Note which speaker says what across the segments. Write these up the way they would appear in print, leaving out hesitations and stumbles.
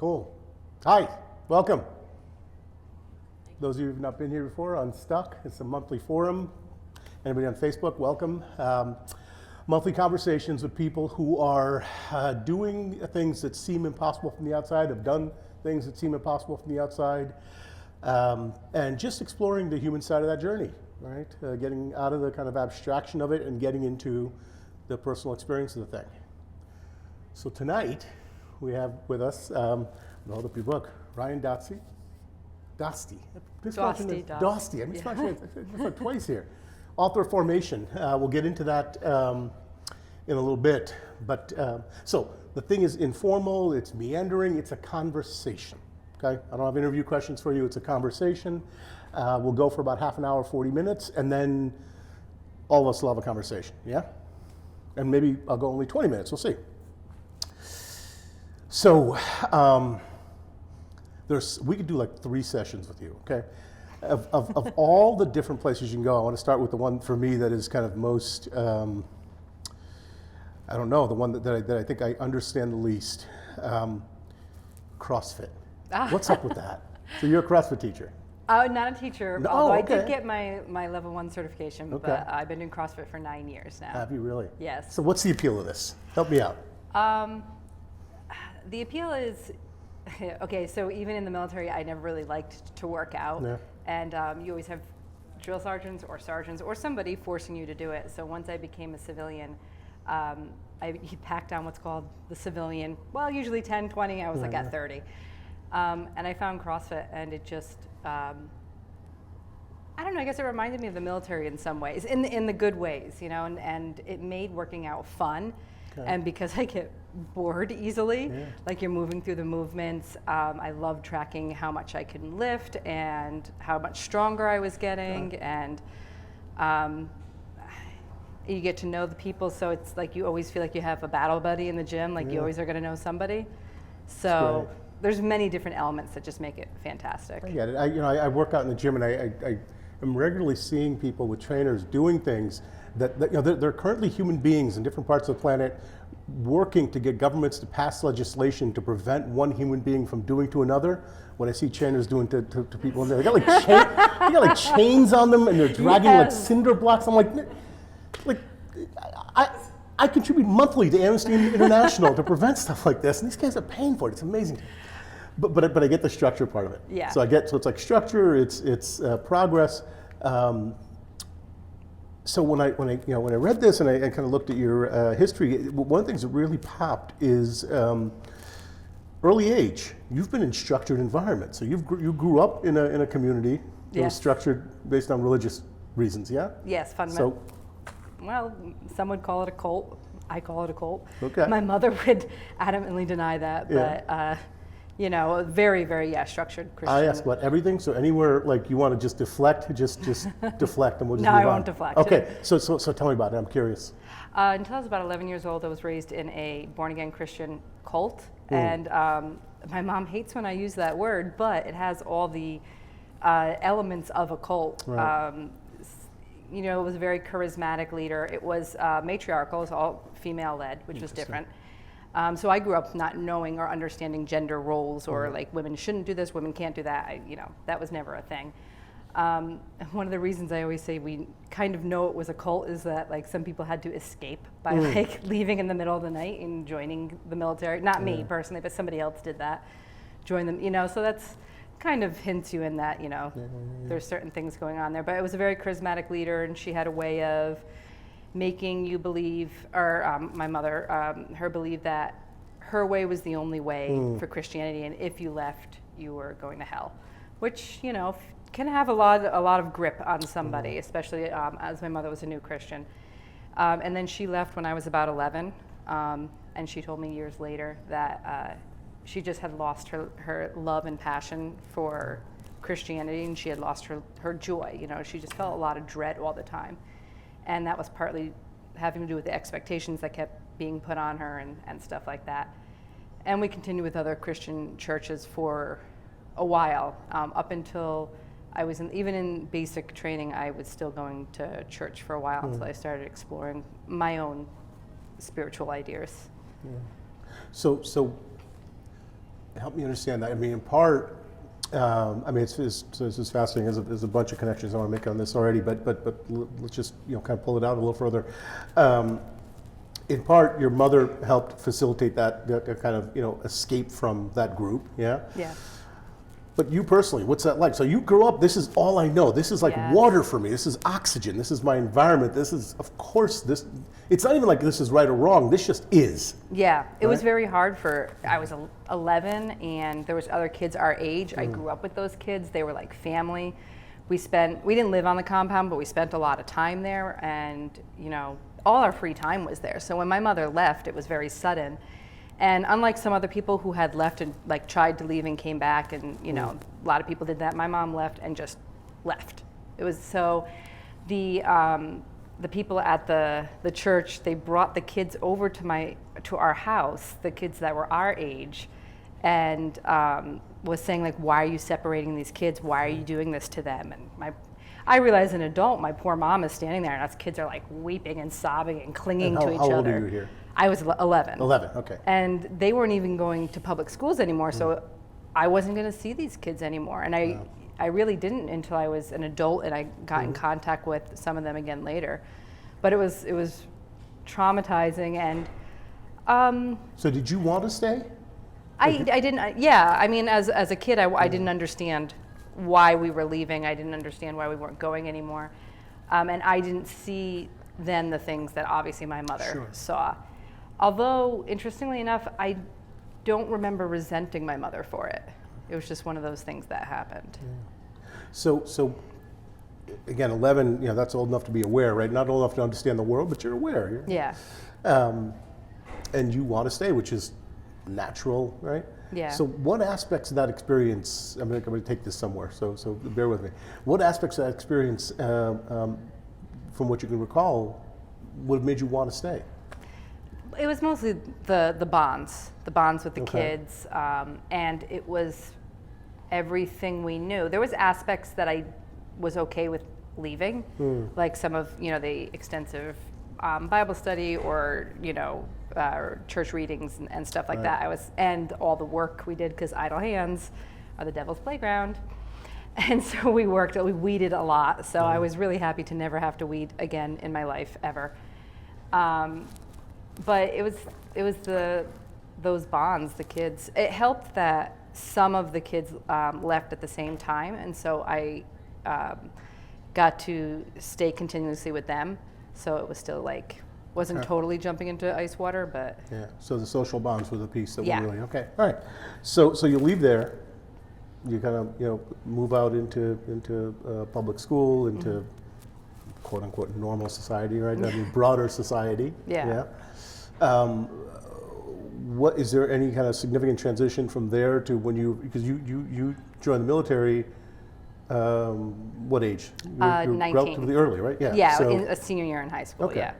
Speaker 1: Cool. Hi, welcome. Those of you who've not been here before, Unstuck, it's a monthly forum. Anybody on Facebook, welcome. Monthly conversations with people who are doing things that seem impossible from the outside, have done things that seem impossible from the outside, and just exploring the human side of that journey, right? Getting out of the kind of abstraction of it and getting into the personal experience of the thing. So tonight, we have with us, I'll hold up your book, Ryan Dostie. Dostie. I misspelled it twice here. Author of Formation. We'll get into that in a little bit. But so the thing is informal, it's meandering, it's a conversation. Okay? I don't have interview questions for you, it's a conversation. We'll go for about half an hour, 40 minutes, and then all of us will have a conversation, yeah? And maybe I'll go only 20 minutes, we'll see. So, we could do like 3 sessions with you, okay? Of all the different places you can go, I want to start with the one for me that is kind of most, I don't know, the one that I think I understand the least, CrossFit. What's up with that? So you're a CrossFit teacher?
Speaker 2: Not a teacher,
Speaker 1: No,
Speaker 2: although
Speaker 1: okay.
Speaker 2: I did get my level 1 certification,
Speaker 1: Okay.
Speaker 2: but I've been doing CrossFit for 9 years now.
Speaker 1: Have you really?
Speaker 2: Yes.
Speaker 1: So what's the appeal of this? Help me out.
Speaker 2: The appeal is, okay, so even in the military, I never really liked to work out.
Speaker 1: Yeah.
Speaker 2: And you always have drill sergeants or somebody forcing you to do it. So once I became a civilian, I packed on what's called the civilian, well, usually 10, 20, I was like at 30. And I found CrossFit, and it just, I don't know, I guess it reminded me of the military in some ways, in the good ways, you know, and it made working out fun. Okay. And because I get bored easily, like you're moving through the movements, I love tracking how much I can lift and how much stronger I was getting, and you get to know the people, so it's like you always feel like you have a battle buddy in the gym, like you always are going to know somebody. So there's many different elements that just make it fantastic.
Speaker 1: I get it. I work out in the gym, and I am regularly seeing people with trainers doing things that they're currently human beings in different parts of the planet working to get governments to pass legislation to prevent one human being from doing to another. What I see trainers doing to people, they got like chains on them, and they're dragging like cinder blocks. I'm like I contribute monthly to Amnesty International to prevent stuff like this, and these guys are paying for it. It's amazing. But I get the structure part of it.
Speaker 2: Yeah.
Speaker 1: So it's like structure. It's progress. So when I read this and I kind of looked at your history, one of the things that really popped is early age. You've been in structured environments. So you grew up in a community that was structured based on religious reasons. Yeah. Yes,
Speaker 2: fundamental. Well, some would call it a cult. I call it a cult.
Speaker 1: Okay.
Speaker 2: My mother would adamantly deny that, but. Very, very, structured Christian.
Speaker 1: I ask about everything, so anywhere like you want to just deflect, just deflect, and we'll just
Speaker 2: No,
Speaker 1: move
Speaker 2: I
Speaker 1: on.
Speaker 2: won't deflect.
Speaker 1: Okay, so tell me about it. I'm curious.
Speaker 2: Until I was about 11 years old, I was raised in a born-again Christian cult, and my mom hates when I use that word, but it has all the elements of a cult.
Speaker 1: Right.
Speaker 2: It was a very charismatic leader. It was matriarchal, it was all female-led, which was different. So I grew up not knowing or understanding gender roles or like women shouldn't do this, women can't do that. That was never a thing. One of the reasons I always say we kind of know it was a cult is that like some people had to escape by like leaving in the middle of the night and joining the military. Not me personally, but somebody else did that. Join them, so that's kind of hints you in that, there's certain things going on there. But it was a very charismatic leader, and she had a way of making you believe, or my mother, her believe that her way was the only way for Christianity, and if you left, you were going to hell, which can have a lot of grip on somebody, especially as my mother was a new Christian. And then she left when I was about 11, and she told me years later that she just had lost her love and passion for Christianity, and she had lost her joy. She just felt a lot of dread all the time. And that was partly having to do with the expectations that kept being put on her and stuff like that. And we continued with other Christian churches for a while, up until I was even in basic training, I was still going to church for a while until I started exploring my own spiritual ideas.
Speaker 1: So help me understand that. I mean, in part, I mean, this is fascinating. There's a bunch of connections I want to make on this already, but let's just kind of pull it out a little further. In part, your mother helped facilitate that kind of escape from that group, yeah.
Speaker 2: Yeah.
Speaker 1: But you personally, what's that like? So you grew up. This is all I know. This is like
Speaker 2: Yes.
Speaker 1: water for me. This is oxygen. This is my environment. This is, of course, this. It's not even like this is right or wrong. This just is.
Speaker 2: Yeah, it was
Speaker 1: Right?
Speaker 2: very hard I was 11 and there was other kids our age. I grew up with those kids. They were like family. We didn't live on the compound, but we spent a lot of time there, and all our free time was there. So when my mother left, it was very sudden. And unlike some other people who had left and like tried to leave and came back, and a lot of people did that, my mom left and just left. It was so the people at the church, they brought the kids over to our house, the kids that were our age, and was saying like, why are you separating these kids? Why are you doing this to them? And I realized as an adult, my poor mom is standing there, and us kids are like weeping and sobbing and clinging to each other.
Speaker 1: How old are you here?
Speaker 2: I was 11.
Speaker 1: 11, okay.
Speaker 2: And they weren't even going to public schools anymore, so I wasn't going to see these kids anymore. And I really didn't until I was an adult, and I got in contact with some of them again later. But it was traumatizing, and
Speaker 1: So did you want to stay?
Speaker 2: I didn't. Yeah, I mean, as a kid, I didn't understand why we were leaving. I didn't understand why we weren't going anymore, and I didn't see then the things that obviously my mother saw. Although, interestingly enough, I don't remember resenting my mother for it. It was just one of those things that happened.
Speaker 1: Yeah. So again, 11, that's old enough to be aware, right? Not old enough to understand the world, but you're aware.
Speaker 2: Yeah.
Speaker 1: And you want to stay, which is natural, right?
Speaker 2: Yeah.
Speaker 1: So what aspects of that experience, I'm going to take this somewhere, so bear with me. What aspects of that experience, from what you can recall, would have made you want to stay?
Speaker 2: It was mostly the bonds with the kids, and it was everything we knew. There was aspects that I was okay with leaving, like some of the extensive Bible study or church readings and stuff like that. And all the work we did, because idle hands are the devil's playground. And so we weeded a lot. So I was really happy to never have to weed again in my life ever. But it was those bonds, the kids. It helped that some of the kids left at the same time, and so I got to stay continuously with them. So it was still wasn't totally jumping into ice water, but
Speaker 1: yeah. So the social bonds were the piece that
Speaker 2: Yeah.
Speaker 1: were really okay. All right. So you leave there. You kind of move out into public school, into quote unquote normal society, right? I mean broader society.
Speaker 2: Yeah.
Speaker 1: What is there any kind of significant transition from there to when because you joined the military? What age? You're
Speaker 2: 19.
Speaker 1: Relatively early, right? Yeah.
Speaker 2: Yeah,
Speaker 1: So,
Speaker 2: in a senior year in high school.
Speaker 1: okay.
Speaker 2: Yeah.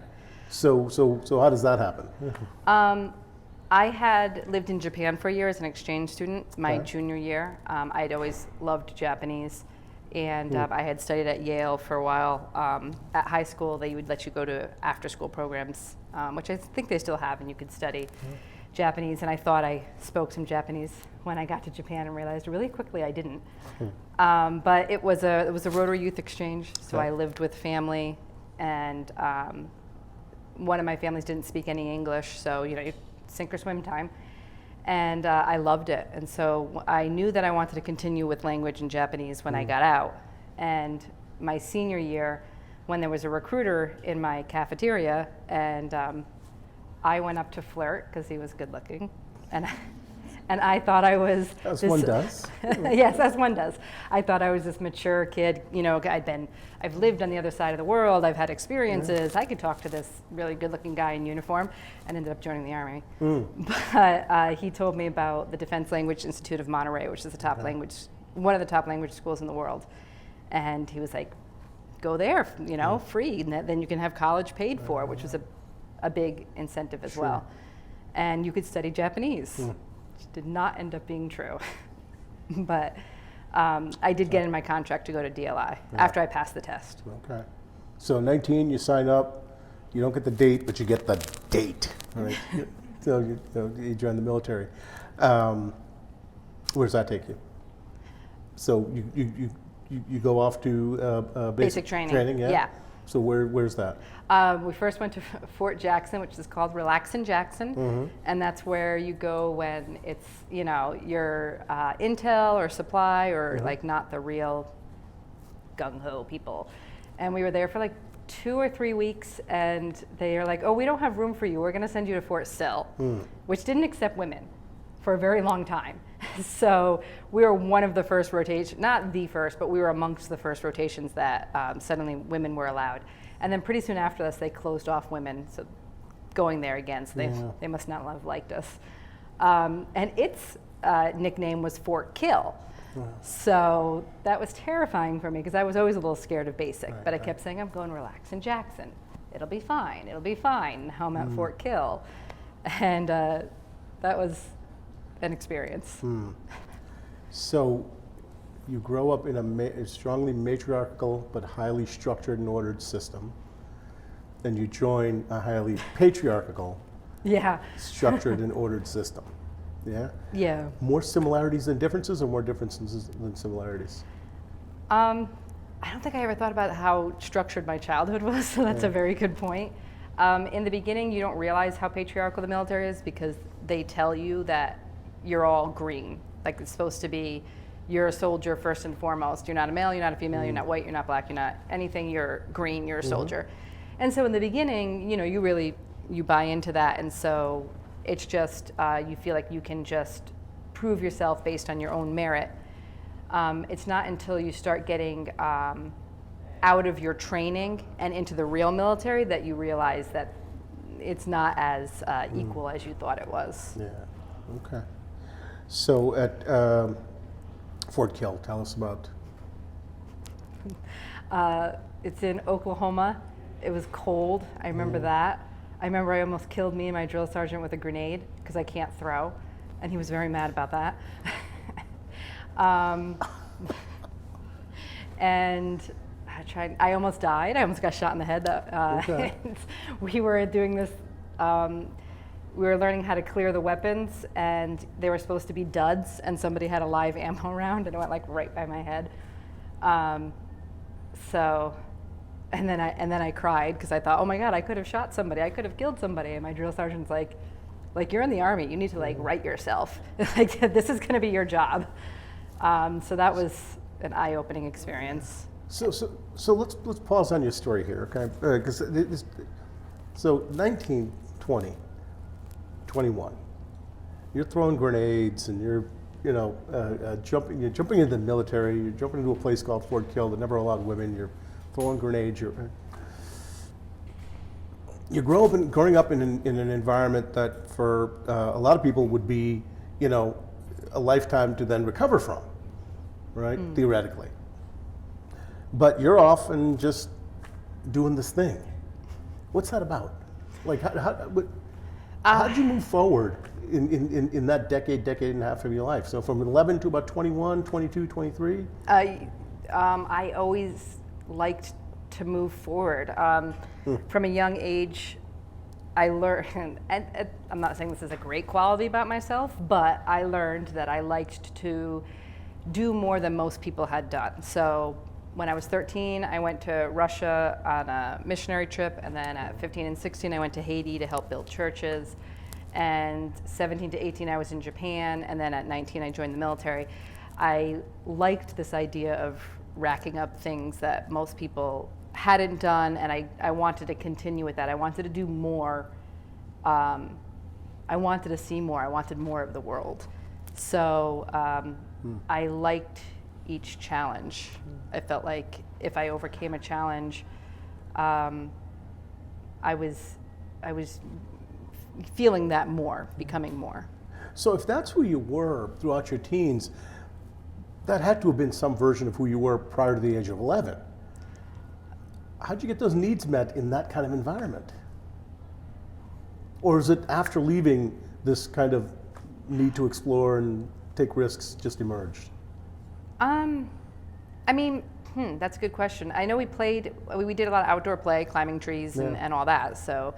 Speaker 1: So how does that happen?
Speaker 2: I had lived in Japan for a year as an exchange student my
Speaker 1: Okay.
Speaker 2: junior year. I had always loved Japanese, and I had studied at Yale for a while. At high school, they would let you go to after-school programs, which I think they still have, and you could study Japanese. And I thought I spoke some Japanese when I got to Japan, and realized really quickly I didn't. But it was a Rotary Youth Exchange, so I lived with family, and one of my families didn't speak any English, so you sink or swim time. And I loved it. And so I knew that I wanted to continue with language in Japanese when I got out. And my senior year, when there was a recruiter in my cafeteria, and I went up to flirt because he was good looking. And I thought I was
Speaker 1: As one does.
Speaker 2: Yes, as one does. I thought I was this mature kid. I've lived on the other side of the world. I've had experiences. I could talk to this really good-looking guy in uniform, and ended up joining the Army. But he told me about the Defense Language Institute of Monterey, which is one of the top language schools in the world. And he was like, "Go there, free, and then you can have college paid for," which was a big incentive as well. And you could study Japanese. Did not end up being true. But I did get in my contract to go to DLI after I passed the test.
Speaker 1: Okay. So 19, you sign up. You don't get the date, but you get the date. Right? So you join the military. Where does that take you? So you go off to
Speaker 2: Basic training. Yeah.
Speaker 1: So where's that?
Speaker 2: We first went to Fort Jackson, which is called Relaxin' Jackson, and that's where you go when it's, you know, your intel or supply or like not the real gung-ho people. And we were there for like 2 or 3 weeks, and they are like, oh, we don't have room for you. We're going to send you to Fort Sill, which didn't accept women for a very long time. So we were one of the first rotations, not the first, but we were amongst the first rotations that suddenly women were allowed. And then pretty soon after this, they closed off women, so going there again, so they must not have liked us. And its nickname was Fort Kill. So that was terrifying for me because I was always a little scared of basic, but I kept saying, I'm going Relaxin' Jackson. It'll be fine, it'll be fine. Now I'm at Fort Kill. And that was an experience.
Speaker 1: So you grow up in a strongly matriarchal but highly structured and ordered system. Then you join a highly patriarchal, structured and ordered system. Yeah?
Speaker 2: Yeah.
Speaker 1: More similarities than differences, or more differences than similarities?
Speaker 2: I don't think I ever thought about how structured my childhood was, so that's a very good point. In the beginning, you don't realize how patriarchal the military is because they tell you that you're all green. Like it's supposed to be, you're a soldier first and foremost. You're not a male, you're not a female, you're not white, you're not black, you're not anything, you're green, you're a soldier. And so in the beginning, you know, you buy into that, and so it's just, you feel like you can just prove yourself based on your own merit. It's not until you start getting out of your training and into the real military that you realize that it's not as equal as you thought it was.
Speaker 1: Yeah, okay. So at Fort Kill, tell us about.
Speaker 2: It's in Oklahoma. It was cold. I remember that. I remember I almost killed me and my drill sergeant with a grenade because I can't throw, and he was very mad about that. And I almost died. I almost got shot in the head. We were doing this. We were learning how to clear the weapons, and they were supposed to be duds, and somebody had a live ammo round, and it went like right by my head. And then I cried because I thought, oh my God, I could have shot somebody, I could have killed somebody, and my drill sergeant's like you're in the Army, you need to like write yourself, like this is going to be your job. So that was an eye-opening experience.
Speaker 1: So let's pause on your story here, okay? Because so 19, 20, 21, you're throwing grenades and you're jumping into the military. You're jumping into a place called Fort Kill that never allowed women. You're throwing grenades. You're growing up in an environment that for a lot of people would be, a lifetime to then recover from, right? Theoretically. But you're off and just doing this thing. What's that about? Like, how did you move forward in that decade and a half of your life? So from 11 to about 21, 22, 23?
Speaker 2: I always liked to move forward. From a young age, I learned, and I'm not saying this is a great quality about myself, but I learned that I liked to do more than most people had done. So when I was 13, I went to Russia on a missionary trip, and then at 15 and 16, I went to Haiti to help build churches. And 17 to 18, I was in Japan, and then at 19, I joined the military. I liked this idea of racking up things that most people hadn't done, and I wanted to continue with that. I wanted to do more. I wanted to see more. I wanted more of the world. So I liked each challenge. I felt like if I overcame a challenge, I was feeling that more, becoming more.
Speaker 1: So if that's who you were throughout your teens, that had to have been some version of who you were prior to the age of 11. How'd you get those needs met in that kind of environment? Or is it after leaving this kind of need to explore and take risks just emerged?
Speaker 2: That's a good question. I know we did a lot of outdoor play, climbing trees and all that. So,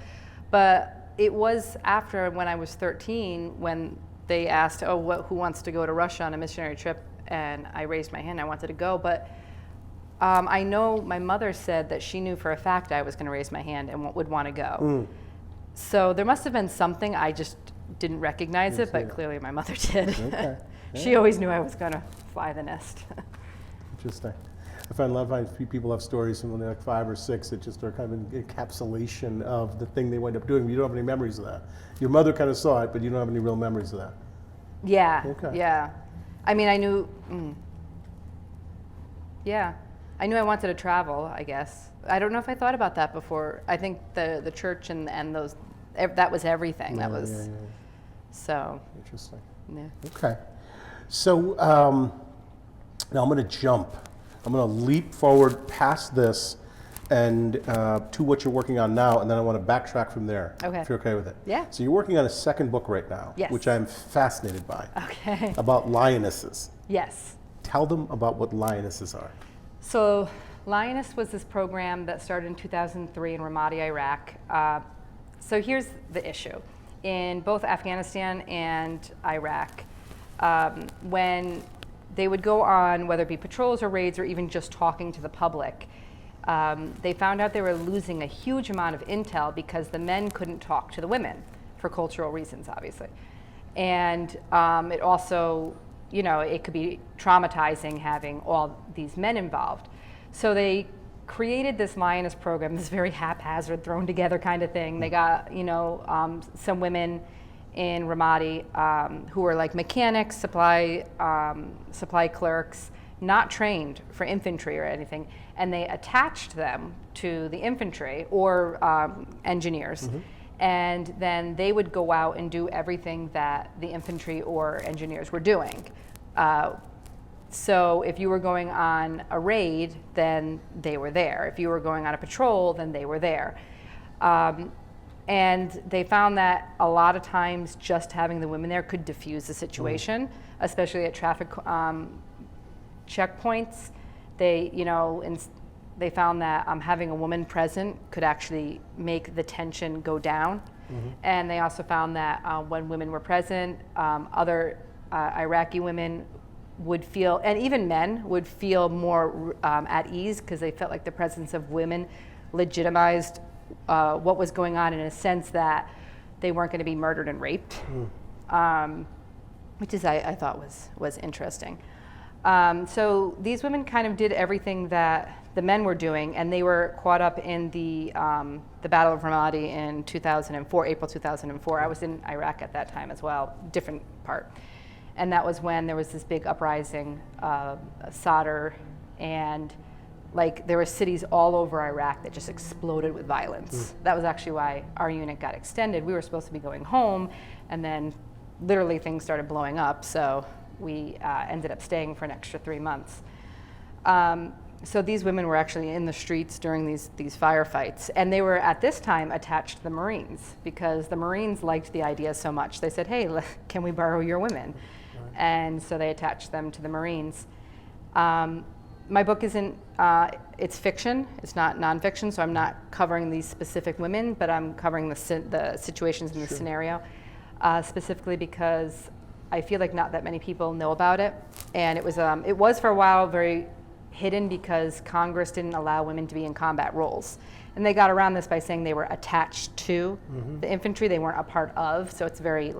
Speaker 2: but it was after when I was 13 when they asked, oh, who wants to go to Russia on a missionary trip? And I raised my hand, I wanted to go, but I know my mother said that she knew for a fact I was going to raise my hand and would want to go. So there must have been something, I just didn't recognize it, but clearly my mother did.
Speaker 1: Okay.
Speaker 2: She always knew I was going to fly the nest.
Speaker 1: Interesting. I find a lot of times people have stories from when they're like 5 or 6 that just are kind of an encapsulation of the thing they wind up doing. You don't have any memories of that. Your mother kind of saw it, but you don't have any real memories of that.
Speaker 2: Yeah.
Speaker 1: Okay.
Speaker 2: Yeah. I mean, I knew. Yeah. I knew I wanted to travel, I guess. I don't know if I thought about that before. I think the church and those, that was everything. That was.
Speaker 1: Yeah.
Speaker 2: So.
Speaker 1: Interesting.
Speaker 2: Yeah.
Speaker 1: Okay. So now I'm going to jump. I'm going to leap forward past this and to what you're working on now, and then I want to backtrack from there.
Speaker 2: Okay.
Speaker 1: If you're okay with it.
Speaker 2: Yeah.
Speaker 1: So you're working on a second book right now,
Speaker 2: Yes.
Speaker 1: which I'm fascinated by.
Speaker 2: Okay.
Speaker 1: About lionesses.
Speaker 2: Yes.
Speaker 1: Tell them about what lionesses are.
Speaker 2: So Lioness was this program that started in 2003 in Ramadi, Iraq. So here's the issue. In both Afghanistan and Iraq, when they would go on, whether it be patrols or raids or even just talking to the public, they found out they were losing a huge amount of intel because the men couldn't talk to the women for cultural reasons, obviously. And it also, it could be traumatizing having all these men involved. So they created this Lioness program, this very haphazard, thrown together kind of thing. They got, some women in Ramadi who were like mechanics, supply clerks, not trained for infantry or anything, and they attached them to the infantry or engineers. And then they would go out and do everything that the infantry or engineers were doing. So if you were going on a raid, then they were there. If you were going on a patrol, then they were there. And they found that a lot of times just having the women there could diffuse the situation, especially at traffic checkpoints. They found that having a woman present could actually make the tension go down. And they also found that when women were present, other Iraqi women would feel, and even men would feel more at ease because they felt like the presence of women legitimized what was going on in a sense that they weren't going to be murdered and raped, which is I thought was interesting. So these women kind of did everything that the men were doing, and they were caught up in the Battle of Ramadi in 2004, April 2004. I was in Iraq at that time as well, different part. And that was when there was this big uprising, Sadr, and there were cities all over Iraq that just exploded with violence. That was actually why our unit got extended. We were supposed to be going home, and then literally things started blowing up, so we ended up staying for an extra 3 months. So these women were actually in the streets during these firefights, and they were at this time attached to the Marines because the Marines liked the idea so much. They said, hey, can we borrow your women? And so they attached them to the Marines. My book isn't, it's fiction, it's not nonfiction, so I'm not covering these specific women, but I'm covering the situations in the scenario, specifically because I feel like not that many people know about it. And it was for a while very hidden because Congress didn't allow women to be in combat roles. And they got around this by saying they were attached to the infantry, they weren't a part of, so it's very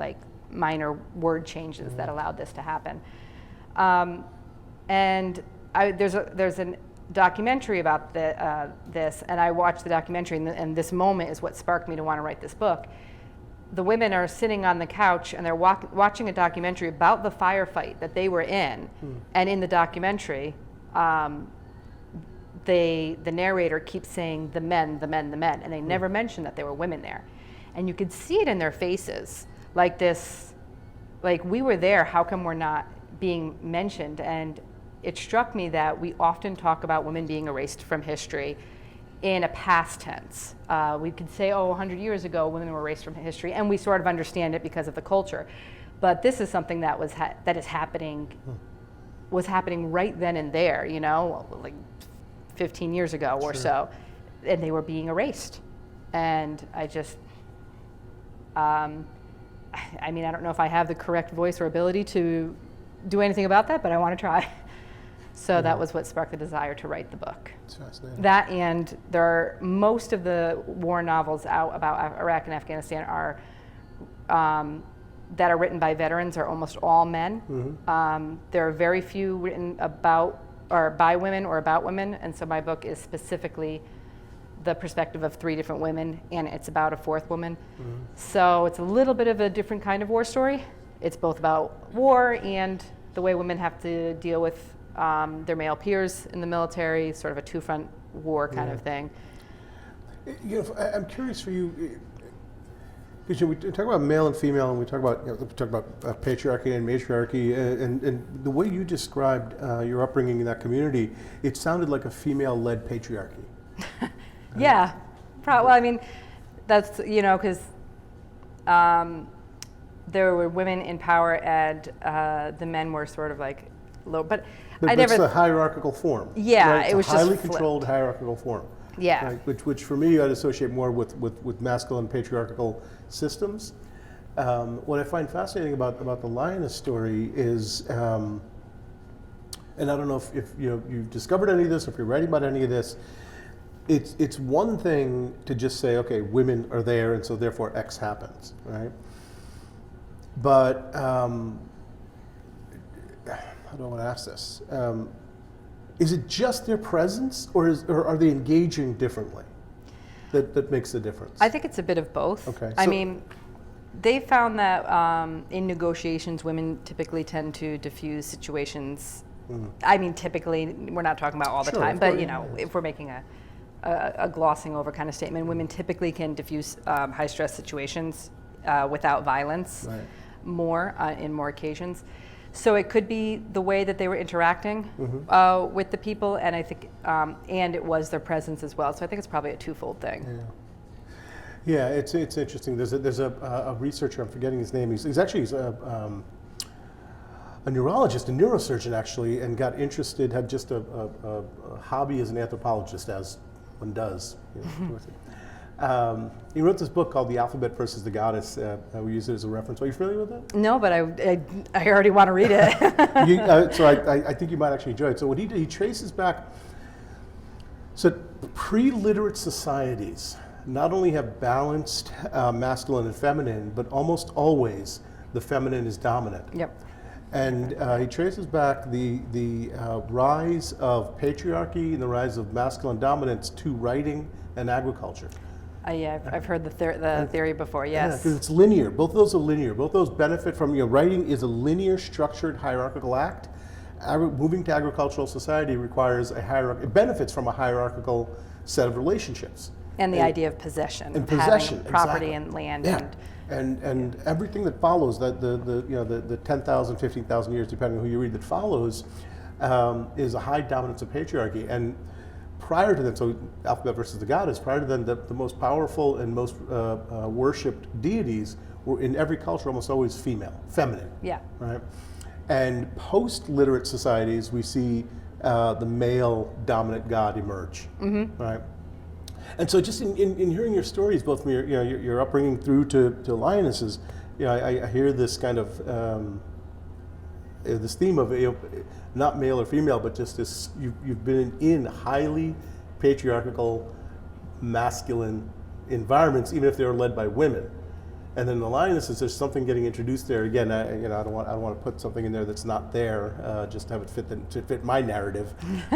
Speaker 2: minor word changes that allowed this to happen. And there's a documentary about this, and I watched the documentary, and this moment is what sparked me to want to write this book. The women are sitting on the couch, and they're watching a documentary about the firefight that they were in, and in the documentary, the narrator keeps saying the men, and they never mention that there were women there. And you could see it in their faces, we were there, how come we're not being mentioned? And it struck me that we often talk about women being erased from history in a past tense. We could say, 100 years ago, women were erased from history, and we sort of understand it because of the culture. But this is something that was happening right then and there, 15 years ago or so, and they were being erased. And I just, I mean, I don't know if I have the correct voice or ability to do anything about that, but I want to try. So that was what sparked the desire to write the book.
Speaker 1: It's fascinating.
Speaker 2: That, and there are most of the war novels out about Iraq and Afghanistan are that are written by veterans are almost all men. There are very few written about or by women or about women, and so my book is specifically the perspective of 3 different women, and it's about a 4th woman. So it's a little bit of a different kind of war story. It's both about war and the way women have to deal with their male peers in the military, sort of a 2-front war kind of thing.
Speaker 1: You know, I'm curious for you, because we talk about male and female, and we talk about patriarchy and matriarchy, and the way you described your upbringing in that community, it sounded like a female-led patriarchy.
Speaker 2: Yeah, well, I mean, that's, you know, because there were women in power and the men were sort of like low, but I never.
Speaker 1: It's a hierarchical form.
Speaker 2: Yeah,
Speaker 1: right?
Speaker 2: it was
Speaker 1: a highly
Speaker 2: just
Speaker 1: controlled hierarchical form.
Speaker 2: Yeah.
Speaker 1: Right? Which for me, I'd associate more with masculine patriarchal systems. What I find fascinating about the lioness story is, and I don't know if you know you've discovered any of this, or if you're writing about any of this. It's one thing to just say, okay, women are there, and so therefore X happens, right? But how do I want to ask this? Is it just their presence, or are they engaging differently that makes the difference?
Speaker 2: I think it's a bit of both.
Speaker 1: Okay.
Speaker 2: I mean, they found that in negotiations, women typically tend to diffuse situations. I mean, typically, we're not talking about all the time, but you know, if we're making a glossing over kind of statement, women typically can diffuse high stress situations without violence more in more occasions. So it could be the way that they were interacting with the people, and I think, and it was their presence as well. So I think it's probably a twofold thing.
Speaker 1: Yeah, it's interesting. There's a researcher, I'm forgetting his name. He's actually a neurologist, a neurosurgeon actually, and got interested, had just a hobby as an anthropologist, as one does. You know, he wrote this book called The Alphabet versus the Goddess. We use it as a reference. Are you familiar with it?
Speaker 2: No, but I already want to read it.
Speaker 1: So I think you might actually enjoy it. So what he did, he traces back, so pre-literate societies not only have balanced masculine and feminine, but almost always the feminine is dominant.
Speaker 2: Yep.
Speaker 1: And he traces back the rise of patriarchy and the rise of masculine dominance to writing and agriculture.
Speaker 2: Yeah, I've heard the theory before, yes.
Speaker 1: Yeah, because it's linear. Both of those are linear. Both of those benefit from, you know, writing is a linear, structured, hierarchical act. Moving to agricultural society requires a hierarchy. It benefits from a hierarchical set of relationships.
Speaker 2: And the idea of possession,
Speaker 1: and
Speaker 2: of
Speaker 1: possession,
Speaker 2: having property
Speaker 1: exactly.
Speaker 2: and land.
Speaker 1: Yeah. And everything that follows, that the 10,000, 15,000 years, depending on who you read, that follows, is a high dominance of patriarchy. And prior to them, so Alphabet versus the Goddess, prior to them, the most powerful and most worshipped deities were in every culture almost always feminine.
Speaker 2: Yeah.
Speaker 1: Right? And post-literate societies, we see the male dominant god emerge. Right? And so, just in hearing your stories, both from your upbringing through to lionesses, you know, I hear this kind of this theme of, you know, not male or female, but just this. You've been in highly patriarchal, masculine environments, even if they were led by women. And then the lionesses, there's something getting introduced there. Again, I don't want to put something in there that's not there, just to have it fit my narrative.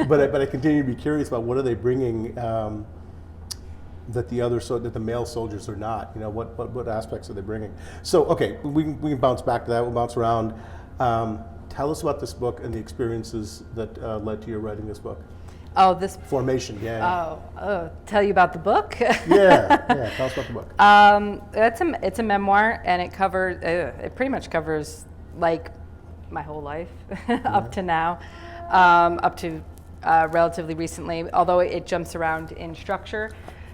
Speaker 1: but I continue to be curious about what are they bringing. That the male soldiers are not, you know, what aspects are they bringing? So, okay, we can bounce back to that. We'll bounce around. Tell us about this book and the experiences that led to your writing this book.
Speaker 2: Oh, this
Speaker 1: Formation, yeah.
Speaker 2: Oh, tell you about the book?
Speaker 1: yeah. Tell us about the book.
Speaker 2: It's a memoir, and it covers. It pretty much covers like my whole life up to now, up to relatively recently. Although it jumps around in structure.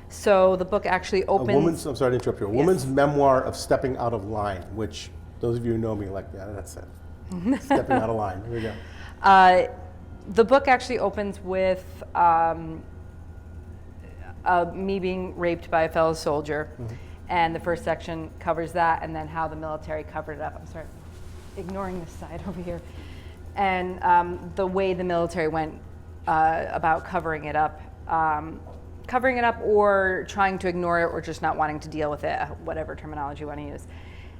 Speaker 2: So the book actually opens.
Speaker 1: I'm sorry to interrupt you. A woman's memoir of stepping out of line, which those of you who know me like, yeah, that's it. Stepping out of line. Here we go.
Speaker 2: The book actually opens with me being raped by a fellow soldier, And the first section covers that, and then how the military covered it up. I'm sorry, ignoring this side over here. And the way the military went about covering it up or trying to ignore it or just not wanting to deal with it, whatever terminology you want to use.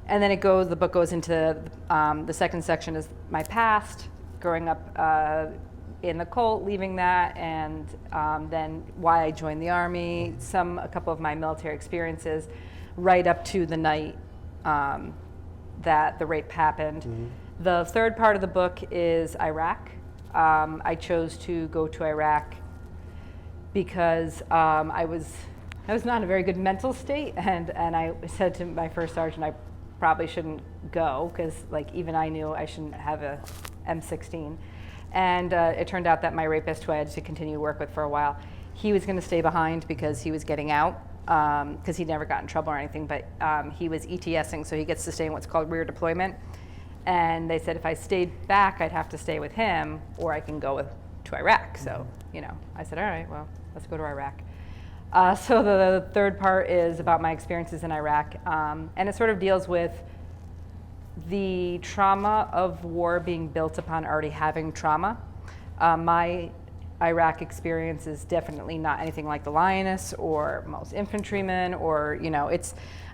Speaker 2: And then the book goes into the second section is my past, growing up in the cult, leaving that, and then why I joined the Army, a couple of my military experiences, right up to the night that the rape happened. Mm-hmm. The third part of the book is Iraq. I chose to go to Iraq because I was not in a very good mental state, and I said to my first sergeant, I probably shouldn't go because even I knew I shouldn't have a M16. And it turned out that my rapist, who I had to continue to work with for a while, he was going to stay behind because he was getting out, because he'd never got in trouble or anything, but he was ETSing, so he gets to stay in what's called rear deployment. And they said if I stayed back, I'd have to stay with him, or I can go to Iraq. So, I said, all right, well, let's go to Iraq. So the third part is about my experiences in Iraq, and it sort of deals with the trauma of war being built upon already having trauma. My Iraq experience is definitely not anything like the Lioness or most infantrymen, or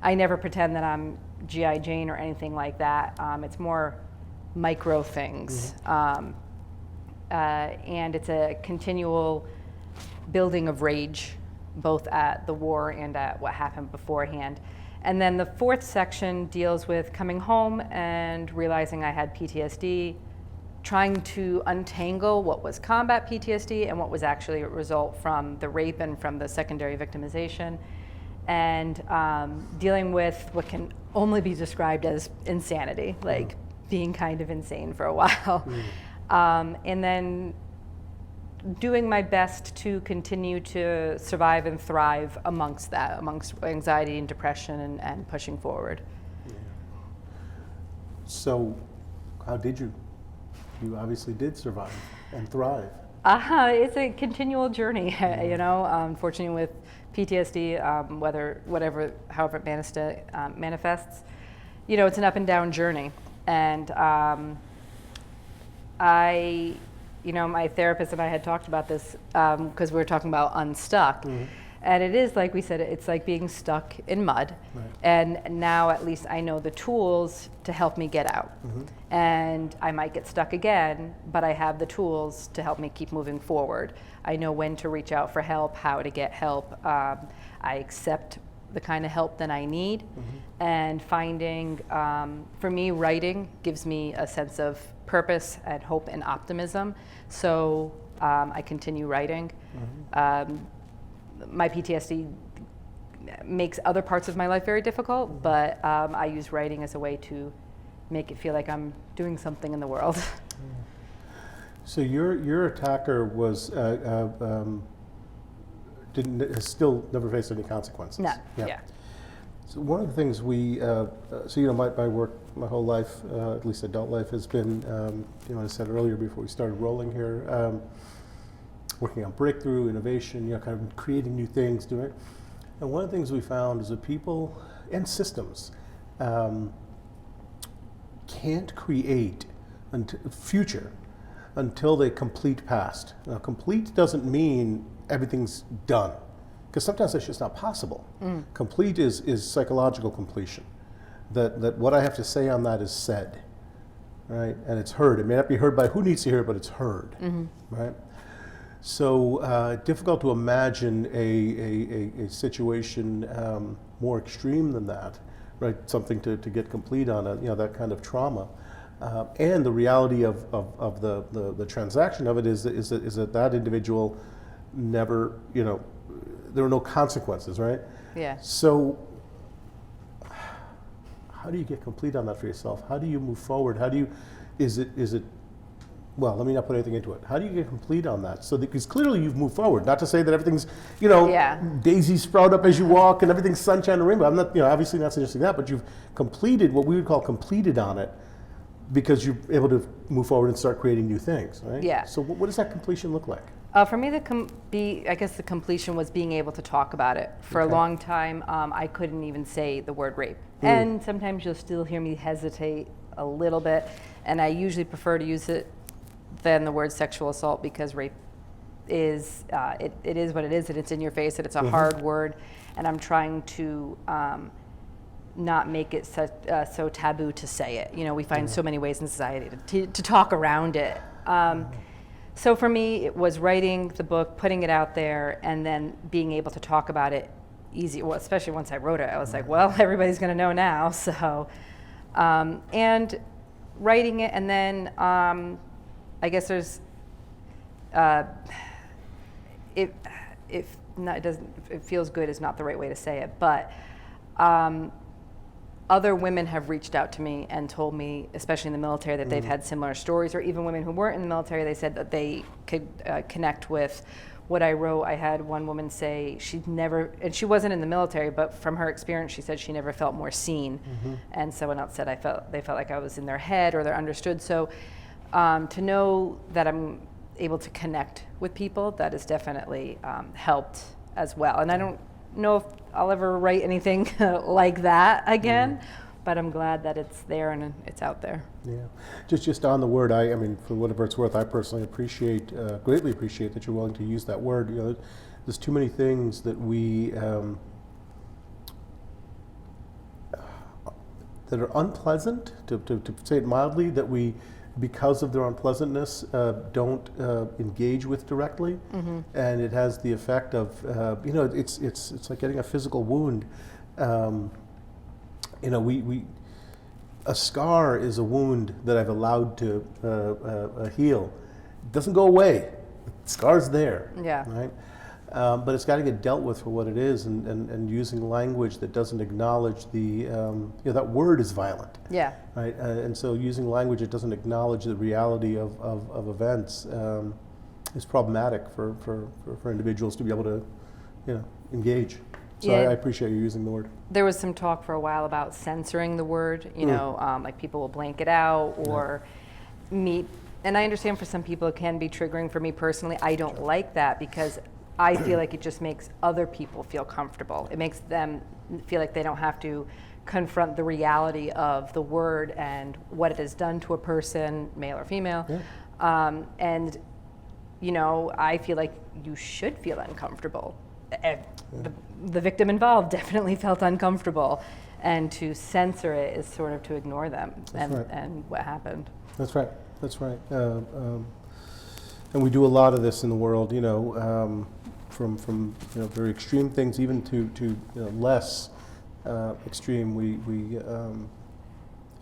Speaker 2: I never pretend that I'm G.I. Jane or anything like that. It's more micro things, and it's a continual building of rage, both at the war and at what happened beforehand. And then the fourth section deals with coming home and realizing I had PTSD, trying to untangle what was combat PTSD and what was actually a result from the rape and from the secondary victimization, and dealing with what can only be described as insanity, like being kind of insane for a while. And then doing my best to continue to survive and thrive amongst anxiety and depression and pushing forward.
Speaker 1: Yeah. So how did you? You obviously did survive and thrive.
Speaker 2: It's a continual journey, unfortunately with PTSD, however it manifests, it's an up and down journey. And my therapist and I had talked about this because we were talking about unstuck. And it is, like we said, it's like being stuck in mud. Right. And now at least I know the tools to help me get out. And I might get stuck again, but I have the tools to help me keep moving forward. I know when to reach out for help, how to get help. I accept the kind of help that I need. And finding, for me, writing gives me a sense of purpose and hope and optimism. So I continue writing. My PTSD makes other parts of my life very difficult, but I use writing as a way to make it feel like I'm doing something in the world.
Speaker 1: So your attacker was has still never faced any consequences.
Speaker 2: No. Yeah.
Speaker 1: So one of the things my work, my whole life, at least adult life, has been, I said earlier before we started rolling here, working on breakthrough, innovation, kind of creating new things, doing it. And one of the things we found is that people and systems can't create future until they complete past. Now, complete doesn't mean everything's done, because sometimes that's just not possible. Complete is psychological completion. That what I have to say on that is said, right? And it's heard. It may not be heard by who needs to hear it, but it's heard, right? So difficult to imagine a situation more extreme than that, right? Something to get complete on, that kind of trauma. And the reality of the transaction of it is that individual never, there are no consequences, right?
Speaker 2: Yeah.
Speaker 1: So how do you get complete on that for yourself? How do you move forward? Is it well, let me not put anything into it. How do you get complete on that? So because clearly you've moved forward. Not to say that everything's, daisies sprout up as you walk and everything's sunshine and rainbow. I'm not, obviously not suggesting that, but you've completed what we would call completed on it because you're able to move forward and start creating new things, right?
Speaker 2: Yeah.
Speaker 1: So what does that completion look like?
Speaker 2: For me, I guess the completion was being able to talk about it. For a long time, I couldn't even say the word rape. And sometimes you'll still hear me hesitate a little bit, and I usually prefer to use it than the word sexual assault, because rape is, it is what it is, and it's in your face, and it's a hard word, and I'm trying to not make it so taboo to say it. You know, we find so many ways in society to talk around it. So for me, it was writing the book, putting it out there, and then being able to talk about it easy. Well, especially once I wrote it, I was like, well, everybody's going to know now. So, and writing it, and then I guess there's it feels good is not the right way to say it, but other women have reached out to me and told me, especially in the military, that they've had similar stories, or even women who weren't in the military, they said that they could connect with what I wrote. I had one woman say she'd never, and she wasn't in the military, but from her experience, she said she never felt more seen. And someone else said they felt like I was in their head or they're understood. So to know that I'm able to connect with people, that has definitely helped as well. And I don't know if I'll ever write anything like that again, but I'm glad that it's there and it's out there.
Speaker 1: Yeah, just on the word, I mean, for whatever it's worth, I personally greatly appreciate that you're willing to use that word. You know, there's too many things that we that are unpleasant, to say it mildly, that we, because of their unpleasantness, don't engage with directly, and it has the effect of, you know, it's like getting a physical wound. You know, a scar is a wound that I've allowed to heal. It doesn't go away. The scar's there.
Speaker 2: Yeah.
Speaker 1: Right. But it's got to get dealt with for what it is, and using language that doesn't acknowledge the, you know, that word is violent.
Speaker 2: Yeah.
Speaker 1: Right, and so using language that doesn't acknowledge the reality of events is problematic for individuals to be able to, you know, engage. So
Speaker 2: Yeah.
Speaker 1: I appreciate you using the word.
Speaker 2: There was some talk for a while about censoring the word, you know, like people will blank it out or meet. And I understand for some people it can be triggering. For me personally, I don't like that, because I feel like it just makes other people feel comfortable. It makes them feel like they don't have to confront the reality of the word and what it has done to a person, male or female. Yeah. And, you know, I feel like you should feel uncomfortable. The victim involved definitely felt uncomfortable, and to censor it is sort of to ignore them and what happened.
Speaker 1: That's right. That's right. And we do a lot of this in the world, you know, from you know, very extreme things even to you know, less extreme. We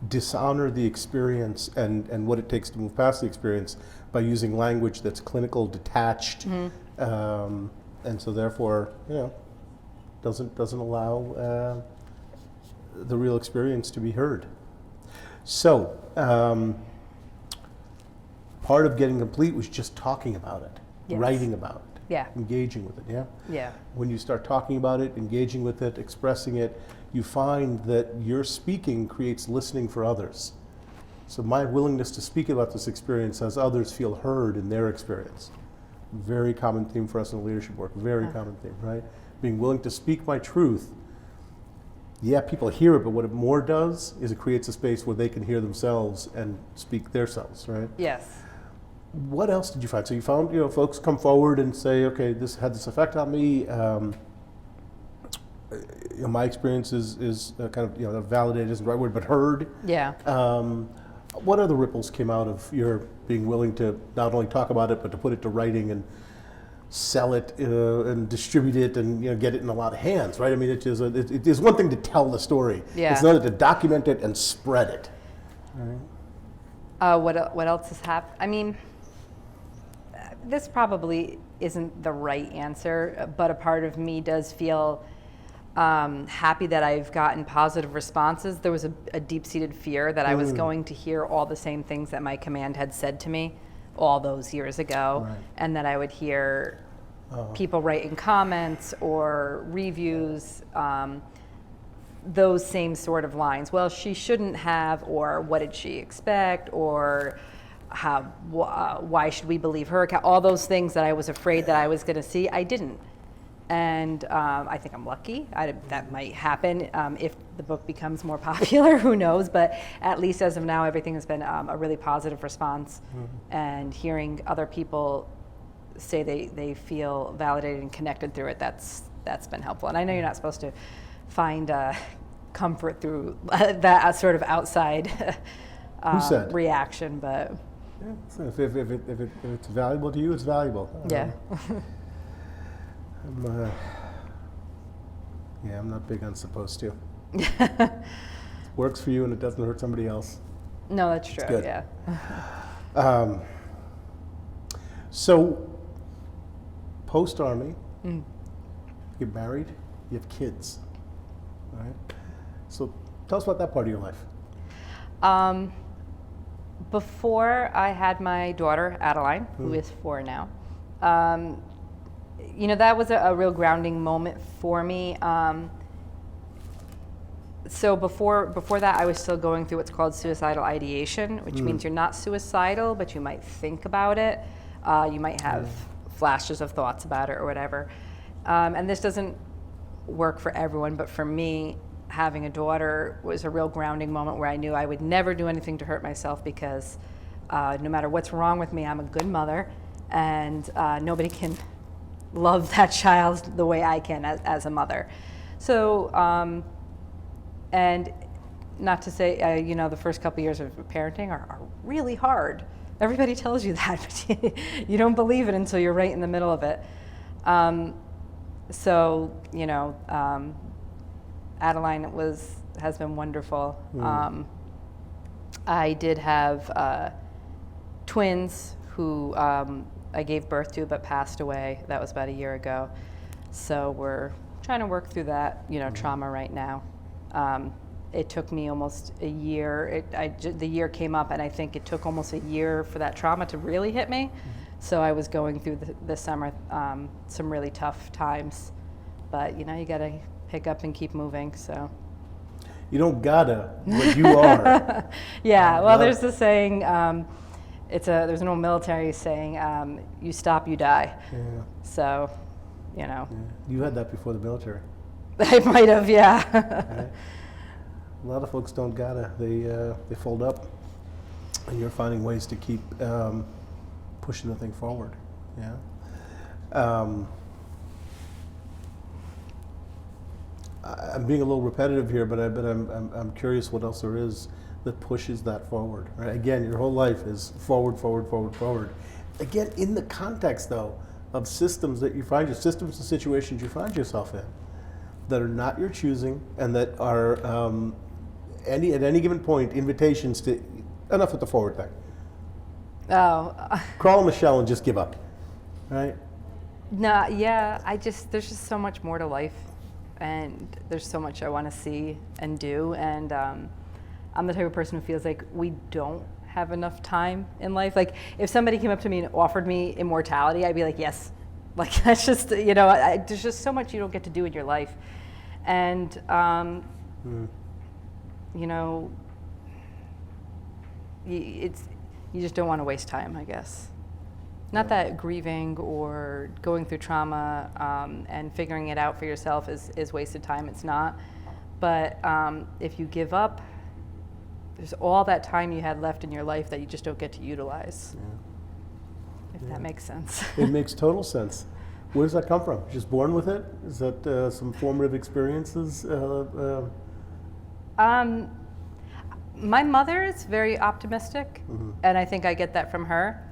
Speaker 1: dishonor the experience and what it takes to move past the experience by using language that's clinical, detached, and so therefore, you know, doesn't allow the real experience to be heard. So part of getting complete was just talking about it,
Speaker 2: Yes.
Speaker 1: writing about it,
Speaker 2: Yeah.
Speaker 1: engaging with it. Yeah.
Speaker 2: Yeah.
Speaker 1: When you start talking about it, engaging with it, expressing it, you find that your speaking creates listening for others. So my willingness to speak about this experience has others feel heard in their experience. Very common theme for us in leadership work, very common theme, right? Being willing to speak my truth. Yeah, people hear it, but what it more does is it creates a space where they can hear themselves and speak their selves, right?
Speaker 2: Yes.
Speaker 1: What else did you find? So you found, you know, folks come forward and say, okay, this had this effect on me. You know, my experience is kind of, you know, validated isn't the right word, but heard.
Speaker 2: Yeah.
Speaker 1: What other ripples came out of your being willing to not only talk about it, but to put it to writing and sell it and distribute it and, you know, get it in a lot of hands, right? I mean, it is one thing to tell the story.
Speaker 2: Yeah.
Speaker 1: It's another to document it and spread it. Right.
Speaker 2: What else has happened? I mean, this probably isn't the right answer, but a part of me does feel happy that I've gotten positive responses. There was a deep-seated fear that I was going to hear all the same things that my command had said to me all those years ago,
Speaker 1: Right.
Speaker 2: and that I would hear people writing comments or reviews, those same sort of lines. Well, she shouldn't have, or what did she expect, or why should we believe her? All those things that I was afraid that I was going to see, I didn't. And I think I'm lucky. That might happen if the book becomes more popular, who knows? But at least as of now, everything has been a really positive response. And hearing other people say they feel validated and connected through it, that's been helpful. And I know you're not supposed to find comfort through that sort of outside reaction, but
Speaker 1: yeah, so if it's valuable to you, it's valuable.
Speaker 2: Yeah.
Speaker 1: I'm not big on supposed to. Works for you and it doesn't hurt somebody else.
Speaker 2: No, that's true.
Speaker 1: Good.
Speaker 2: Yeah.
Speaker 1: So, post-Army, you're married, you have kids, right? So tell us about that part of your life.
Speaker 2: Before I had my daughter, Adeline, who is 4 now, that was a real grounding moment for me. So before that, I was still going through what's called suicidal ideation, which means you're not suicidal, but you might think about it. You might have flashes of thoughts about it or whatever. And this doesn't work for everyone, but for me, having a daughter was a real grounding moment where I knew I would never do anything to hurt myself because no matter what's wrong with me, I'm a good mother, and nobody can love that child the way I can as a mother. So, and not to say, the first couple years of parenting are really hard. Everybody tells you that, but you don't believe it until you're right in the middle of it. Adeline has been wonderful. I did have twins who I gave birth to but passed away. That was about a year ago. So we're trying to work through that, trauma right now. It took me almost a year. The year came up, and I think it took almost a year for that trauma to really hit me. So I was going through this summer some really tough times. But, you got to pick up and keep moving, so.
Speaker 1: You don't gotta, but you are.
Speaker 2: Yeah, well, there's the saying, there's an old military saying, you stop, you die.
Speaker 1: Yeah.
Speaker 2: So,
Speaker 1: Yeah. You had that before the military.
Speaker 2: I might have, yeah.
Speaker 1: Right. A lot of folks don't gotta. They fold up, and you're finding ways to keep pushing the thing forward. Yeah. I'm being a little repetitive here, but I'm curious what else there is that pushes that forward. Right? Again, your whole life is forward, forward, forward, forward. Again, in the context though of systems and situations you find yourself in that are not your choosing and that are at any given point invitations to enough with the forward thing.
Speaker 2: Oh.
Speaker 1: Crawl in the shell and just give up, right?
Speaker 2: No, yeah. There's just so much more to life. And there's so much I want to see and do, and I'm the type of person who feels like we don't have enough time in life. Like, if somebody came up to me and offered me immortality, I'd be like, yes. Like, that's just, there's just so much you don't get to do in your life. And, you just don't want to waste time, I guess. Not that grieving or going through trauma and figuring it out for yourself is wasted time. It's not. But if you give up, there's all that time you had left in your life that you just don't get to utilize. Yeah. If that makes sense.
Speaker 1: It makes total sense. Where does that come from? Just born with it? Is that some formative experiences?
Speaker 2: My mother is very optimistic, and I think I get that from her.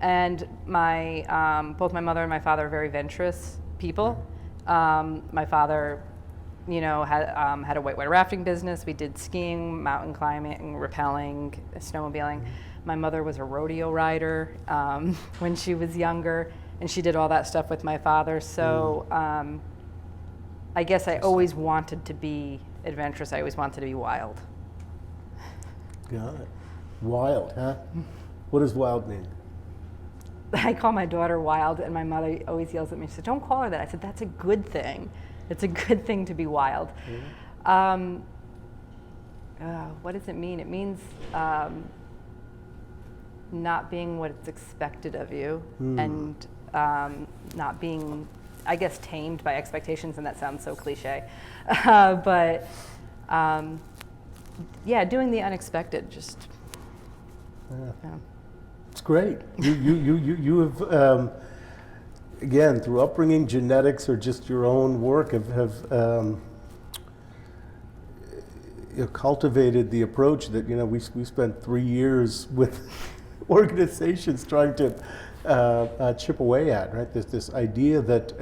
Speaker 2: And both my mother and my father are very venturous people. My father, had a whitewater rafting business. We did skiing, mountain climbing, rappelling, snowmobiling. My mother was a rodeo rider when she was younger, and she did all that stuff with my father. So I guess I always wanted to be adventurous. I always wanted to be wild.
Speaker 1: Got it. Wild, huh? What does wild mean?
Speaker 2: I call my daughter wild, and my mother always yells at me. She said, "Don't call her that." I said, "That's a good thing. It's a good thing to be wild." What does it mean? It means not being what it's expected of you, and not being, I guess, tamed by expectations, and that sounds so cliche, but yeah, doing the unexpected, just. Yeah.
Speaker 1: It's great. You have again, through upbringing, genetics, or just your own work, have cultivated the approach that we spent 3 years with organizations trying to chip away at. Right, this idea that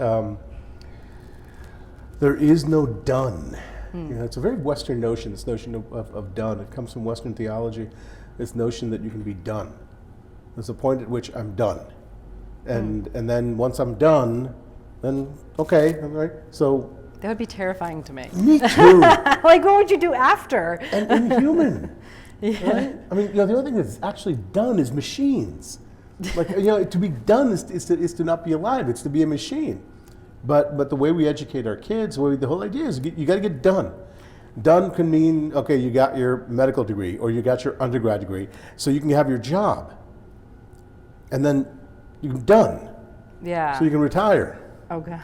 Speaker 1: there is no done. It's a very Western notion. This notion of done. It comes from Western theology. This notion that you can be done. There's a point at which I'm done, and then once I'm done, then okay, all right. So
Speaker 2: that would be terrifying to me.
Speaker 1: Me too.
Speaker 2: Like, what would you do after?
Speaker 1: And inhuman. Yeah. Right? I mean, the other thing that's actually done is machines. Like, to be done is to not be alive. It's to be a machine. But the way we educate our kids, the whole idea is you got to get done. Done can mean, okay, you got your medical degree or you got your undergrad degree, so you can have your job. And then you're done.
Speaker 2: Yeah.
Speaker 1: So you can retire.
Speaker 2: Okay.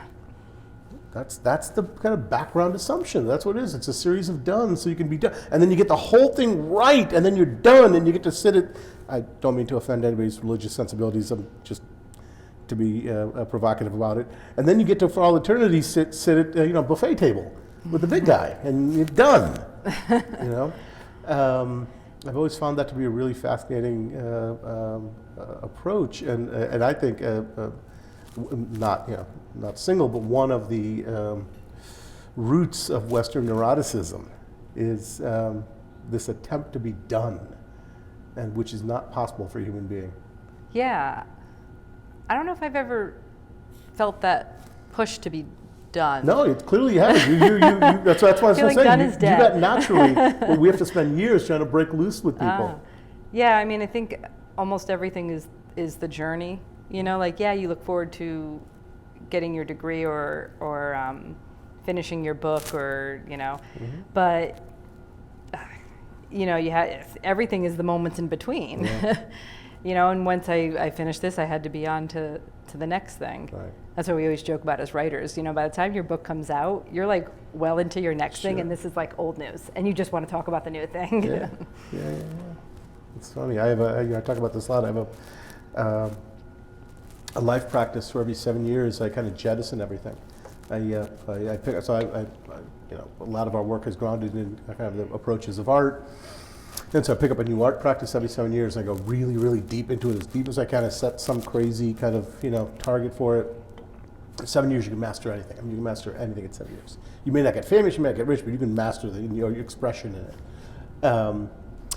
Speaker 1: That's the kind of background assumption. That's what it is. It's a series of done, so you can be done. And then you get the whole thing right, and then you're done, and you get to sit at, I don't mean to offend anybody's religious sensibilities, I'm just to be provocative about it. And then you get to, for all eternity, sit at buffet table with the big guy, and you're done. I've always found that to be a really fascinating approach, and I think not single, but one of the roots of Western neuroticism is this attempt to be done, and which is not possible for a human being.
Speaker 2: Yeah, I don't know if I've ever felt that push to be done.
Speaker 1: No, it clearly has. That's what I was saying.
Speaker 2: Done
Speaker 1: You
Speaker 2: is
Speaker 1: do
Speaker 2: dead.
Speaker 1: that naturally, but we have to spend years trying to break loose with people.
Speaker 2: Yeah, I mean, I think almost everything is the journey. You look forward to getting your degree or finishing your book or but everything is the moments in between.
Speaker 1: Yeah.
Speaker 2: And once I finished this, I had to be on to the next thing.
Speaker 1: Right.
Speaker 2: That's what we always joke about as writers. By the time your book comes out, you're like well into your next thing, and this is like old news, and you just want to talk about the new thing.
Speaker 1: Yeah. It's funny. I talk about this a lot. I have a life practice where every 7 years I kind of jettison everything. I pick. So a lot of our work is grounded in kind of the approaches of art. And so I pick up a new art practice every 7 years, and I go really, really deep into it, as deep as I can. I set some crazy kind of target for it. 7 years, you can master anything. I mean, you can master anything in 7 years. You may not get famous, you may not get rich, but you can master your expression in it.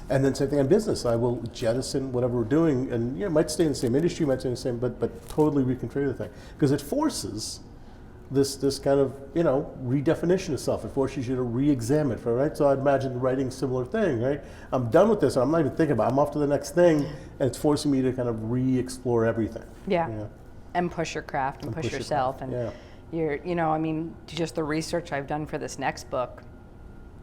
Speaker 1: And then same thing in business. I will jettison whatever we're doing, and it might stay in the same industry, might stay in the same, but totally reconfigure the thing, because it forces this kind of redefinition of self. It forces you to re-examine, right? So I'd imagine writing a similar thing, right? I'm done with this, and I'm not even thinking about it. I'm off to the next thing, and it's forcing me to kind of re-explore everything.
Speaker 2: Yeah. And push your craft and push yourself. And just the research I've done for this next book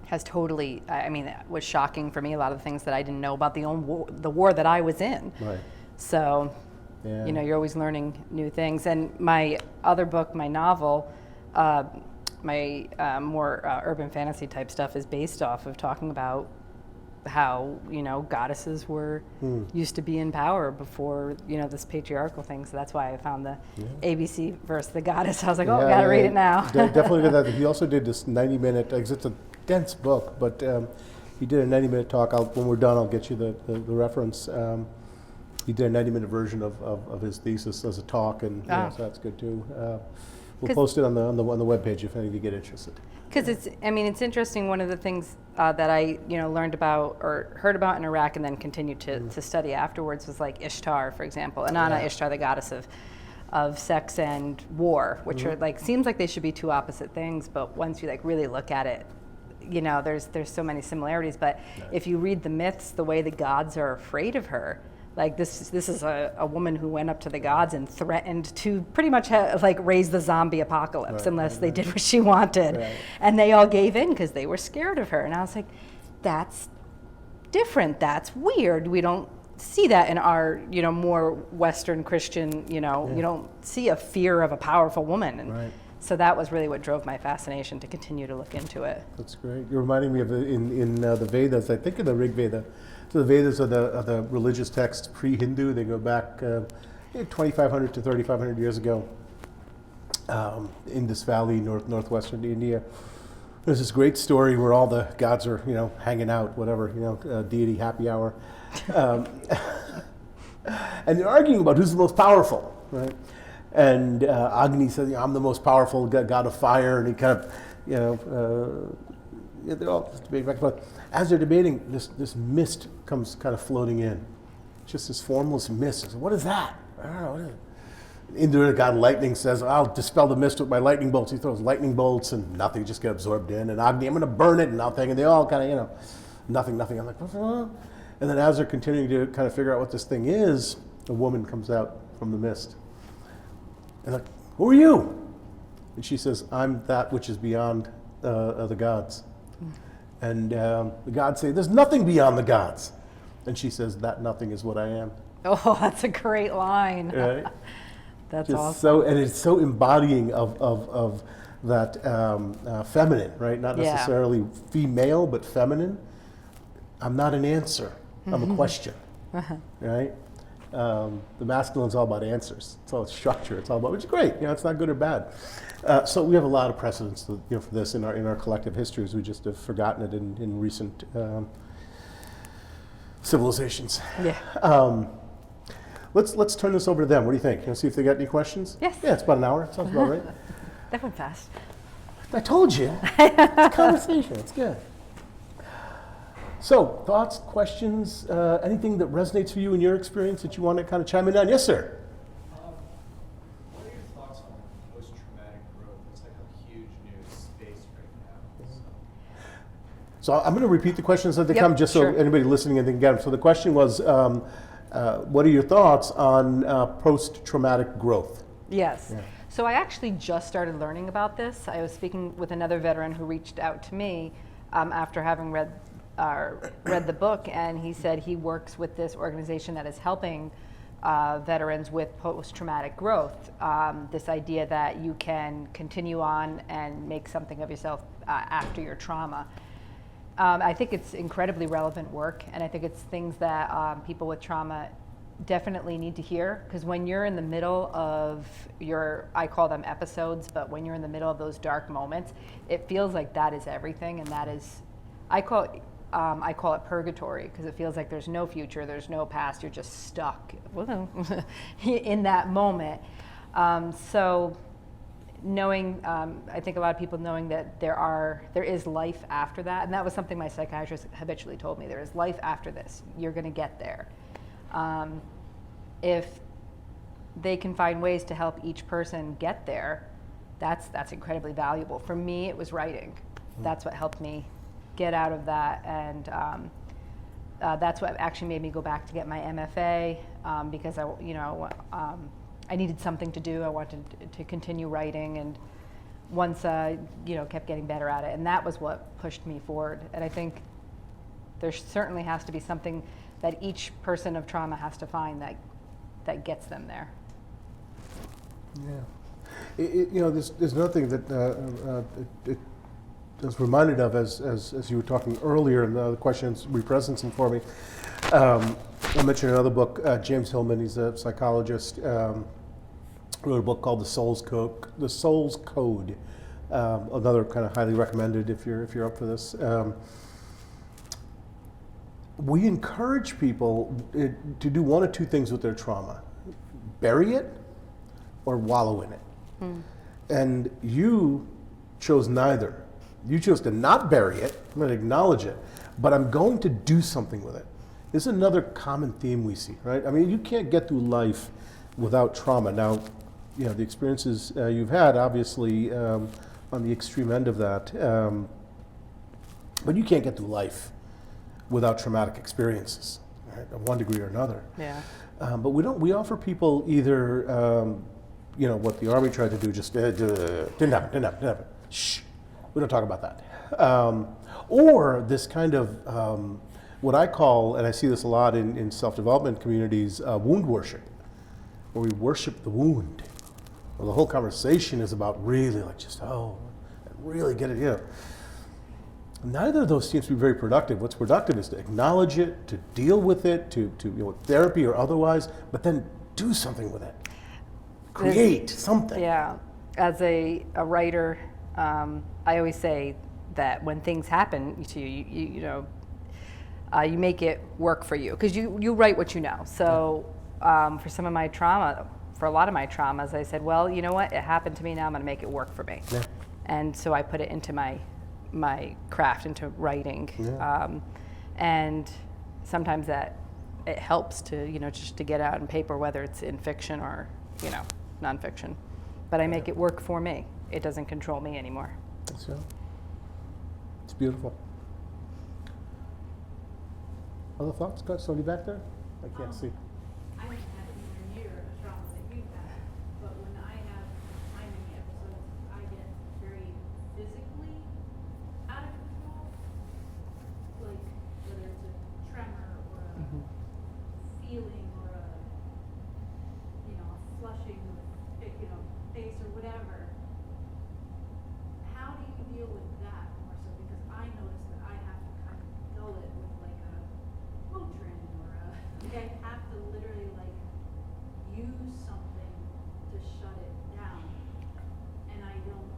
Speaker 2: has totally, it was shocking for me, a lot of the things that I didn't know about the war that I was in.
Speaker 1: Right.
Speaker 2: So, you're always learning new things. And my other book, my novel, my more urban fantasy type stuff is based off of talking about how, goddesses were used to be in power before, this patriarchal thing. So that's why I found the ABC versus the goddess. I was like, I gotta read it now.
Speaker 1: Definitely did that. He also did this 90-minute, it's a dense book, but he did a 90-minute talk. When we're done, I'll get you the reference. He did a 90-minute version of his thesis as a talk, and so that's good too. We'll post it on the webpage if any of you get interested.
Speaker 2: Because it's interesting. One of the things that I learned about or heard about in Iraq and then continued to study afterwards was like Ishtar, for example, Inanna Ishtar, the goddess of sex and war, which are seems like they should be two opposite things, but once you really look at it, there's so many similarities. But if you read the myths, the way the gods are afraid of her. This is a woman who went up to the gods and threatened to pretty much raise the zombie apocalypse unless they did what she wanted. Right. And they all gave in because they were scared of her. And I was like, that's different. That's weird. We don't see that in our, more Western Christian, you don't see a fear of a powerful woman. And
Speaker 1: Right.
Speaker 2: so that was really what drove my fascination to continue to look into it.
Speaker 1: That's great. You're reminding me of in the Vedas, I think in the Rig Veda. So the Vedas are the religious texts pre-Hindu. They go back 2,500 to 3,500 years ago. Indus Valley, northwestern India. There's this great story where all the gods are, hanging out, whatever, deity happy hour. And they're arguing about who's the most powerful, right? And Agni says, I'm the most powerful god of fire, and he kind of, they're all debating back and forth. As they're debating, this mist comes kind of floating in. Just this formless mist. I said, what is that? I don't know, what is it? Indra, god lightning, says, I'll dispel the mist with my lightning bolts. He throws lightning bolts and nothing just gets absorbed in. And Agni, I'm going to burn it and nothing. And they all kind of, nothing. I'm like, and then as they're continuing to kind of figure out what this thing is, a woman comes out from the mist. And like, who are you? And she says, I'm that which is beyond the gods. And the gods say, there's nothing beyond the gods. And she says, that nothing is what I am.
Speaker 2: Oh, that's a great line.
Speaker 1: Right?
Speaker 2: That's
Speaker 1: Just
Speaker 2: awesome.
Speaker 1: so, and it's so embodying of that feminine, right? Not necessarily female, but feminine. I'm not an answer. I'm a question, right? The masculine's all about answers. It's all structure. It's all about, which is great. It's not good or bad. So we have a lot of precedents, for this in our collective histories. We just have forgotten it in recent civilizations.
Speaker 2: Yeah.
Speaker 1: Let's turn this over to them. What do you think? See if they got any questions?
Speaker 2: Yes.
Speaker 1: Yeah, it's about an hour. Sounds about right.
Speaker 2: That went fast.
Speaker 1: I told you. It's a conversation. It's good. So, thoughts, questions, anything that resonates for you in your experience that you want to kind of chime in on? Yes, sir.
Speaker 3: What are your thoughts on post-traumatic growth? It's like a huge new space right now.
Speaker 1: So I'm going to repeat the questions as they
Speaker 2: Yep,
Speaker 1: come, just so
Speaker 2: sure.
Speaker 1: anybody listening in can get them. So the question was, what are your thoughts on post-traumatic growth?
Speaker 2: Yes.
Speaker 1: Yeah.
Speaker 2: So I actually just started learning about this. I was speaking with another veteran who reached out to me after having read the book, and he said he works with this organization that is helping veterans with post-traumatic growth. This idea that you can continue on and make something of yourself after your trauma. I think it's incredibly relevant work, and I think it's things that people with trauma definitely need to hear, because when you're in the middle of I call them episodes, but when you're in the middle of those dark moments, it feels like that is everything, and that is, I call it purgatory, because it feels like there's no future, there's no past, you're just stuck in that moment. So knowing, I think a lot of people knowing that there is life after that, and that was something my psychiatrist habitually told me, there is life after this, you're going to get there. If they can find ways to help each person get there, that's incredibly valuable. For me, it was writing. That's what helped me get out of that, and that's what actually made me go back to get my MFA, because I needed something to do. I wanted to continue writing, and once kept getting better at it, and that was what pushed me forward. And I think there certainly has to be something that each person of trauma has to find that gets them there.
Speaker 1: Yeah, there's nothing that it was reminded of as you were talking earlier, and the questions representing for me. I mentioned another book. James Hillman, he's a psychologist, wrote a book called The Soul's Code. Another kind of highly recommended if you're up for this. We encourage people to do one of two things with their trauma: bury it or wallow in it. And you chose neither. You chose to not bury it. I'm going to acknowledge it, but I'm going to do something with it. This is another common theme we see, right? I mean, you can't get through life without trauma. Now, the experiences you've had, obviously, on the extreme end of that, but you can't get through life without traumatic experiences, right? Of one degree or another.
Speaker 2: Yeah.
Speaker 1: But we offer people either, what the Army tried to do, just didn't happen. Shh, we don't talk about that. Or this kind of what I call, and I see this a lot in self-development communities, wound worship, where we worship the wound. Well, the whole conversation is about really like just, really get it, Neither of those seems to be very productive. What's productive is to acknowledge it, to deal with it, to therapy or otherwise, but then do something with it. Create something.
Speaker 2: Yeah. As a writer, I always say that when things happen to you, you make it work for you, because you write what you know. So for some of my trauma, for a lot of my traumas, I said, well, you know what? It happened to me now. I'm going to make it work for me.
Speaker 1: Yeah.
Speaker 2: And so I put it into my craft, into writing.
Speaker 1: Yeah.
Speaker 2: And sometimes that it helps to, just to get out on paper, whether it's in fiction or, nonfiction. But I make it work for me. It doesn't control me anymore.
Speaker 1: That's right. It's beautiful. Other thoughts? Got somebody back there? I can't see.
Speaker 4: I haven't had anywhere near a trauma that you've had, but when I have my many episodes, I get very physically out of control. Like whether it's a tremor or a feeling or a flushing of face or whatever. How do you deal with that more so? Because I notice that I have to kind of dull it with like a Motrin or I have to literally like use something to shut it down. And I don't,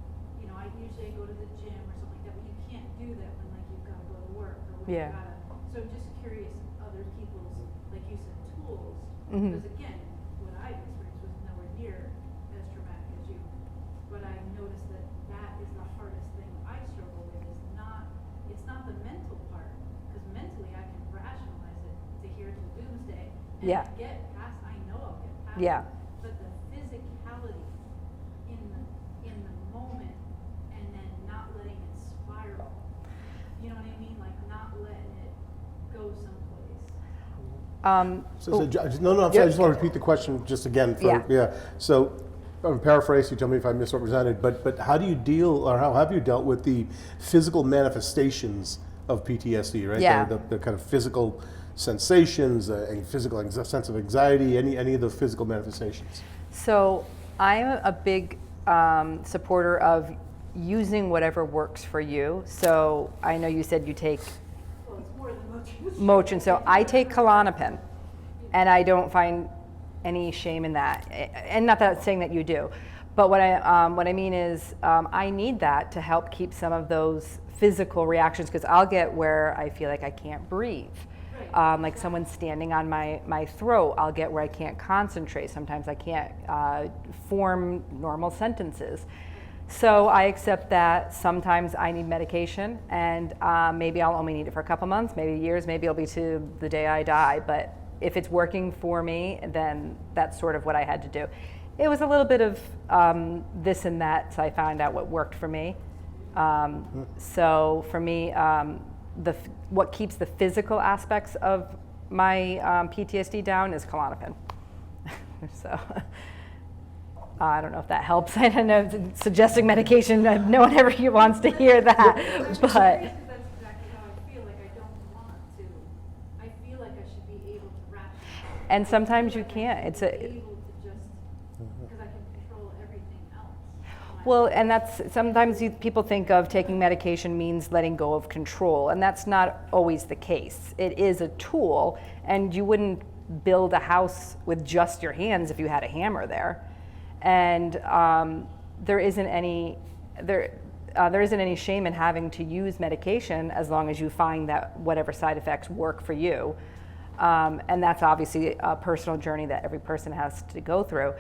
Speaker 4: I usually go to the gym or something like that, but you can't do that when like you've got to go to work or when
Speaker 2: Yeah.
Speaker 4: you've got to. So I'm just curious other people's, like you said, tools.
Speaker 2: Mhm.
Speaker 4: Because again, what I've experienced was nowhere near as traumatic as you. But I noticed that that is the hardest thing I struggle with it's not the mental part. Because mentally I can rationalize it to hear to doomsday and
Speaker 2: Yeah.
Speaker 4: get past, I know I'll get past
Speaker 2: Yeah.
Speaker 4: it. But the physicality in the moment and then not letting it spiral. You know what I mean? Like not letting it go someplace.
Speaker 1: No, I'm sorry, I just want to repeat the question just again. So, I'm paraphrasing, you tell me if I misrepresented, but how do you deal, or how have you dealt with the physical manifestations of PTSD, right?
Speaker 2: Yeah.
Speaker 1: The kind of physical sensations, a physical sense of anxiety, any of the physical manifestations?
Speaker 2: So I'm a big supporter of using whatever works for you. So I know you said you take
Speaker 4: Well, it's more than
Speaker 2: Motrin, so I take Klonopin, and I don't find any shame in that. And not that saying that you do, but what I mean is I need that to help keep some of those physical reactions, because I'll get where I feel like I can't breathe. Like someone standing on my throat, I'll get where I can't concentrate. Sometimes I can't form normal sentences. So I accept that sometimes I need medication, and maybe I'll only need it for a couple months, maybe years, maybe it'll be to the day I die. But if it's working for me, then that's sort of what I had to do. It was a little bit of this and that, so I found out what worked for me. So for me, what keeps the physical aspects of my PTSD down is Klonopin. So I don't know if that helps. I don't know, suggesting medication, no one ever wants to hear that, but.
Speaker 4: That's exactly how I feel. Like I don't want to. I feel like I should be able to rationalize.
Speaker 2: And sometimes you can't. It's a.
Speaker 4: Able to just because I can control everything else.
Speaker 2: Well, and that's sometimes people think of taking medication means letting go of control, and that's not always the case. It is a tool, and you wouldn't build a house with just your hands if you had a hammer there. And there isn't any shame in having to use medication as long as you find that whatever side effects work for you. And that's obviously a personal journey that every person has to go through.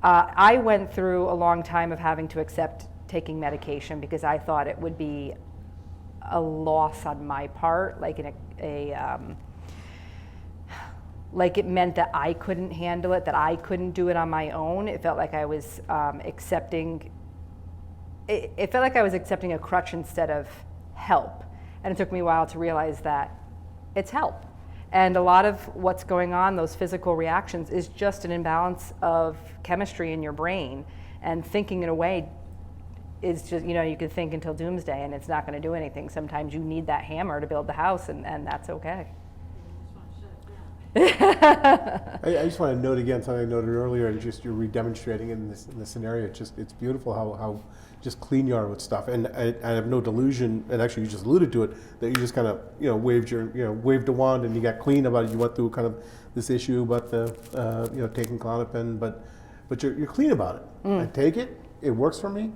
Speaker 2: I went through a long time of having to accept taking medication because I thought it would be a loss on my part, like like it meant that I couldn't handle it, that I couldn't do it on my own. It felt like I was accepting a crutch instead of help. And it took me a while to realize that it's help. And a lot of what's going on, those physical reactions, is just an imbalance of chemistry in your brain. And thinking in a way is just, you could think until doomsday and it's not going to do anything. Sometimes you need that hammer to build the house, and that's okay.
Speaker 4: You just want to shut it down.
Speaker 1: I just want to note again something I noted earlier, and just you're redemonstrating in this scenario. It's beautiful how just clean you are with stuff, and I have no delusion. And actually, you just alluded to it, that you just kind of waved a wand and you got clean about it. You went through kind of this issue about the taking Klonopin, but you're clean about it. I take it. It works for me.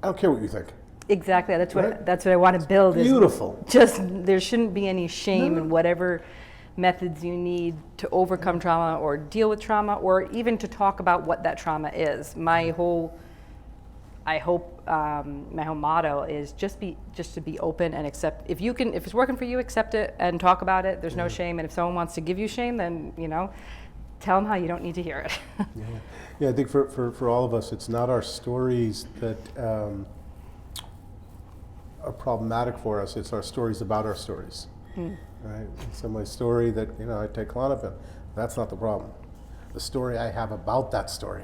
Speaker 1: I don't care what you think.
Speaker 2: Exactly. That's what
Speaker 1: Right?
Speaker 2: that's what I want to build.
Speaker 1: Beautiful.
Speaker 2: Just there shouldn't be any shame in whatever methods you need to overcome trauma or deal with trauma, or even to talk about what that trauma is. My whole motto is just to be open and accept. If it's working for you, accept it and talk about it. There's no shame. And if someone wants to give you shame, then tell them how you don't need to hear it.
Speaker 1: Yeah, I think for all of us, it's not our stories that are problematic for us. It's our stories about our stories. Right? So my story that I take Klonopin, that's not the problem. The story I have about that story,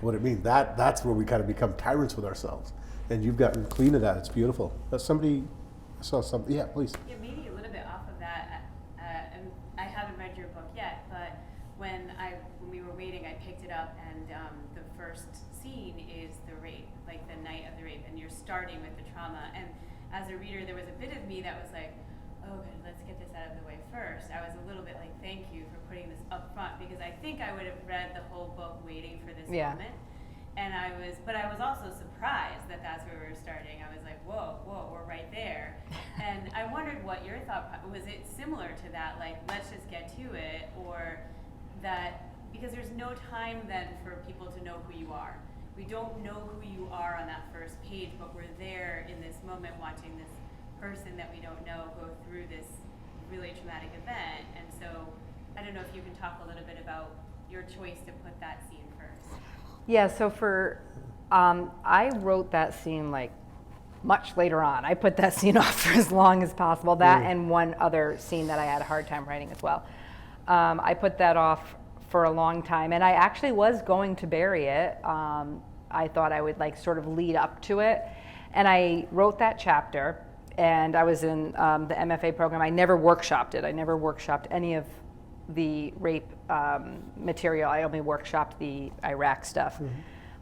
Speaker 1: what it means, that's where we kind of become tyrants with ourselves. And you've gotten clean of that. It's beautiful. Somebody saw something. Yeah, please.
Speaker 5: Yeah, maybe a little bit off of that. And I haven't read your book yet, but when we were waiting, I picked it up, and the first scene is the rape, like the night of the rape, and you're starting with the trauma. And as a reader, there was a bit of me that was like, oh, good, let's get this out of the way first. I was a little bit like, thank you for putting this up front, because I think I would have read the whole book waiting for this moment. And I was also surprised that that's where we were starting. I was like, whoa, we're right there. And I wondered what your thought was. It similar to that, like, let's just get to it, or that, because there's no time then for people to know who you are. We don't know who you are on that first page, but we're there in this moment watching this person that we don't know go through this really traumatic event. And so I don't know if you can talk a little bit about your choice to put that scene first.
Speaker 2: Yeah, so I wrote that scene like much later on. I put that scene off for as long as possible. That and one other scene that I had a hard time writing as well. I put that off for a long time, and I actually was going to bury it. I thought I would sort of lead up to it, and I wrote that chapter. And I was in the MFA program. I never workshopped it. I never workshopped any of the rape material. I only workshopped the Iraq stuff.